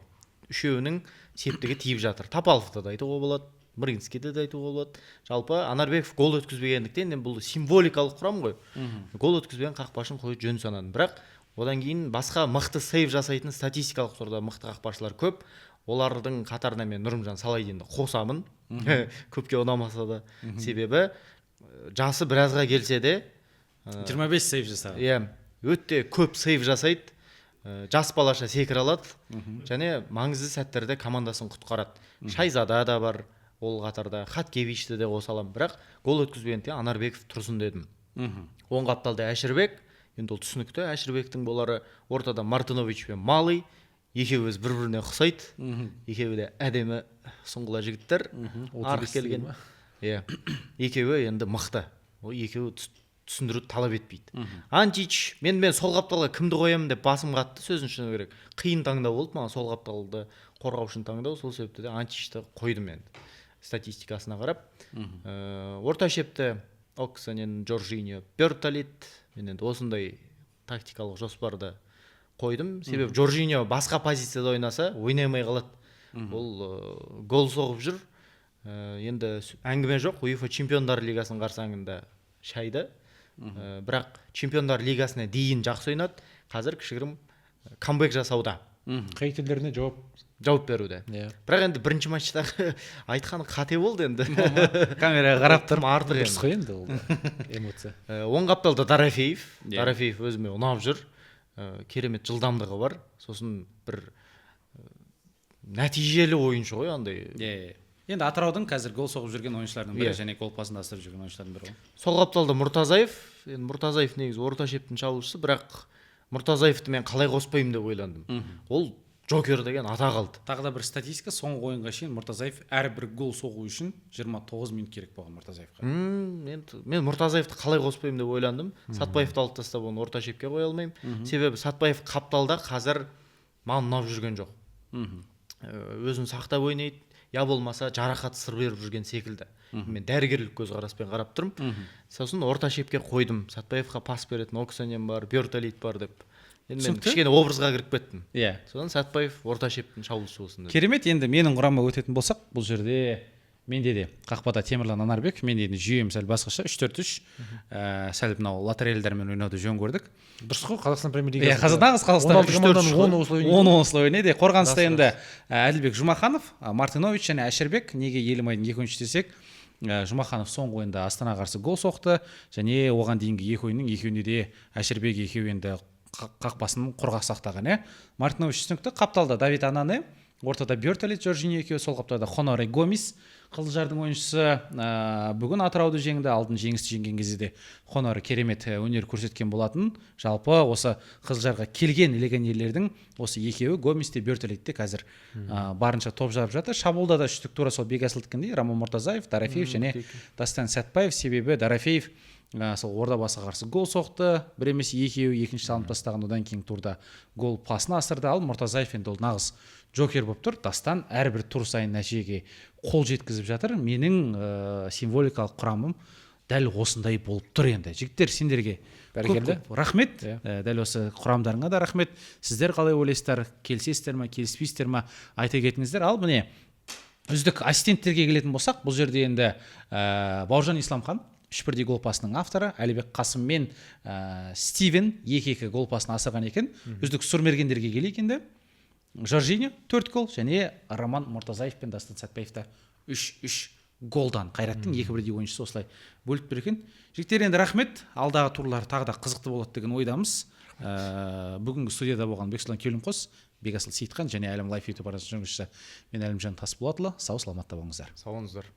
Үшеуінің септігі тиіп жатыр. Тапаловты да айтуға болады, Мыринскийді де айтуға болады. Жалпы Анарбеков гол өткізбегендіктен бұл символикалық құрам ғой. Гол өткізбеген қақпашын қою жөн санадым. Бірақ одан кейін басқа мықты сейв жасайтын статистикалық тұрда мықты қақпашылар көп. Олардың қатарына мен Нұрымжан Салайдинді қосамын. Көпке ұнамаса да. Себебі жасы біразға келсе де 25 сейв жасады. Иә, өте көп сейв жасайды. Жас балаша секіре алады. Және маңызды сәттерде командасын құтқарады. Шайзада да бар ол қатарда, Хаткевичті де қоса аламын. Бірақ гол өткізбегенде Анарбеков тұрсын дедім. Оң қапталда Әшірбек, енді ол түсінікті. Әшірбектің болары ортада Мартинович пен Малый, екеуі бір-біріне ұқсайды. Екеуі де әдемі сұңғыла жігіттер. Арық келген. Екеуі енді мықты. Екеуі түсіндіруді талап етпейді. Антич, мен сол қапталға кімді қоямын деп басым қатты, сөзін шыны керек. Қиын таңдау болды маған сол қапталды қорғаушын таңдау, сол себепті де Античті қойдым енді. Статистикасына қарап. Орта шепті Оксанин, Жоржиньо, Бертолит. Мен енді осындай тактикалық жоспарды қойдым. Себебі Жоржиньо басқа позицияда ойнаса, ойнамай қалады. Ол гол соғып жүр. Енді әңгіме жоқ, УЕФА Чемпиондар лигасының қарсаңында шайды. Бірақ Чемпиондар лигасына дейін жақсы ойнады. Қазір кішігірім камбэк жасауда. Хейтерлеріне жауап беруде. Бірақ енді бірінші матчтағы айтқаны қате болды енді. Камераға қарап тұрып артық енді ол эмоция. Оң қапталда Дорофеев. Дорофеев өзіме ұнап жүр. Керемет жылдамдығы бар. Сосын бір нәтижелі ойыншы ғой андай. Енді Атыраудың қазір гол соғып жүрген ойыншылардың бірі Иә. және гол пасын асырып жүрген ойыншылардың бірі ғой. Сол қапталда Мұртазаев. Енді Мұртазаев негізі орта шептің шабуылшысы, бірақ Мұртазаевты мен қалай қоспаймын деп ойландым. Ол Джокер деген ата қалды. Тағы да бір статистика, соңғы ойынға шейін Мұртазаев әрбір гол соғу үшін 29 минут керек болған Мұртазаевқа. Енді мен Мұртазаевты қалай қоспаймын деп ойландым. Сатпаевты алып тастап оны орта шепке қоя алмаймын. Себебі Сатпаев қапталда қазір маған ұнап жүрген жоқ. Өзін сақтап ойнайды, я болмаса жарақат сыр беріп жүрген секілді. Мен дәрігерлік көзқараспен қарап тұрмын. Сосын орта шепке қойдым. Сатпаевқа пас беретін Оксанен бар, Бертолит бар деп. Енді мен кішкене образға кіріп кеттім. Иә. Содан Сатпаев орта шептің шабуылшысы болсын дедім. Керемет. Енді менің құрамыма өтетін болсақ, бұл жерде менде де қақпада Темірлан Анарбек, менде енді жүйем сәл басқаша 3-4-3. Сәл мынау латеральдармен ойнауды жөн көрдік. Дұрыс қой, Қазақстан премьер-лигасы. Иә, нағыз Қазақстан 10 осылай ойнайды. 10 осылай ойнайды. Қорғаныста енді Әділбек Жұмаханов, Мартинович және Әшірбек. Неге Елімайдың 2-ші десек, Жұмаханов соңғы ойында Астанаға қарсы гол соқты, және оған дейінгі екі ойынның екеуінде де Әшірбек екеуі енді қақпасын құрғақ сақтаған. Мартинович түсінікті. Қапталда Давид Ананы, ортада Бертолит, Жоржиньо екеуі, сол қаптада Хоноре Гомес, Қызылжардың ойыншысы. Бүгін Атырауды жеңді, алдын жеңісті жеңген кезде де Хоноре керемет өнер көрсеткен болатын. Жалпы осы Қызылжарға келген легионерлердің осы екеуі, Гомес те Бертолит те қазір барынша топ жарып жатыр. Шабуылда да үштік тура сол Бекасылдікіндей Рамон Мұртазаев, Дорофеев және Дастан Сәтпаев. Себебі Дорофеев сол Ордабасыға қарсы гол соқты, бір емес екеуі екінші салынып тастаған, одан кейін турда гол пасын асырды. Ал Мұртазаев енді ол нағыз Джокер болып тұр. Дастан әрбір тур сайын нәтижеге қол жеткізіп жатыр. Менің символикалық құрамым дәл осындай болып тұр енді. Жігіттер, сендерге көп рахмет. Дәл осы құрамдарыңа да рахмет. Сіздер қалай ойлайсыздар? Келісесіздер ме, келіспейсіздер ме? Айта кетіңіздер. Ал міне үздік ассистенттерге келетін болсақ, бұл жерде енді Бауыржан Исламхан 3-1 гол пасының авторы, Әлібек Қасым мен Стивен 2-2 гол пасын асырған екен. Үздік сұрмергендерге келейік енді. Жоржиньо 4 гол және Роман Мұртазаев пен Дастан Сәтпаевта 3-3 голдан. Қайраттың 2-1 ойыншысы осылай бөліп берген. Жігіттер, енді рахмет. Алдағы турлар тағы да қызықты болады деген ойдамыз. Бүгінгі студияда болған Бексұлан Келімқос, Бекасыл Сейітхан және Әлім Лайф YouTube арнасының жүргізушісі мен Әлімжан Тасболатұлы. Сау саламатта болыңыздар. Сау болыңыздар.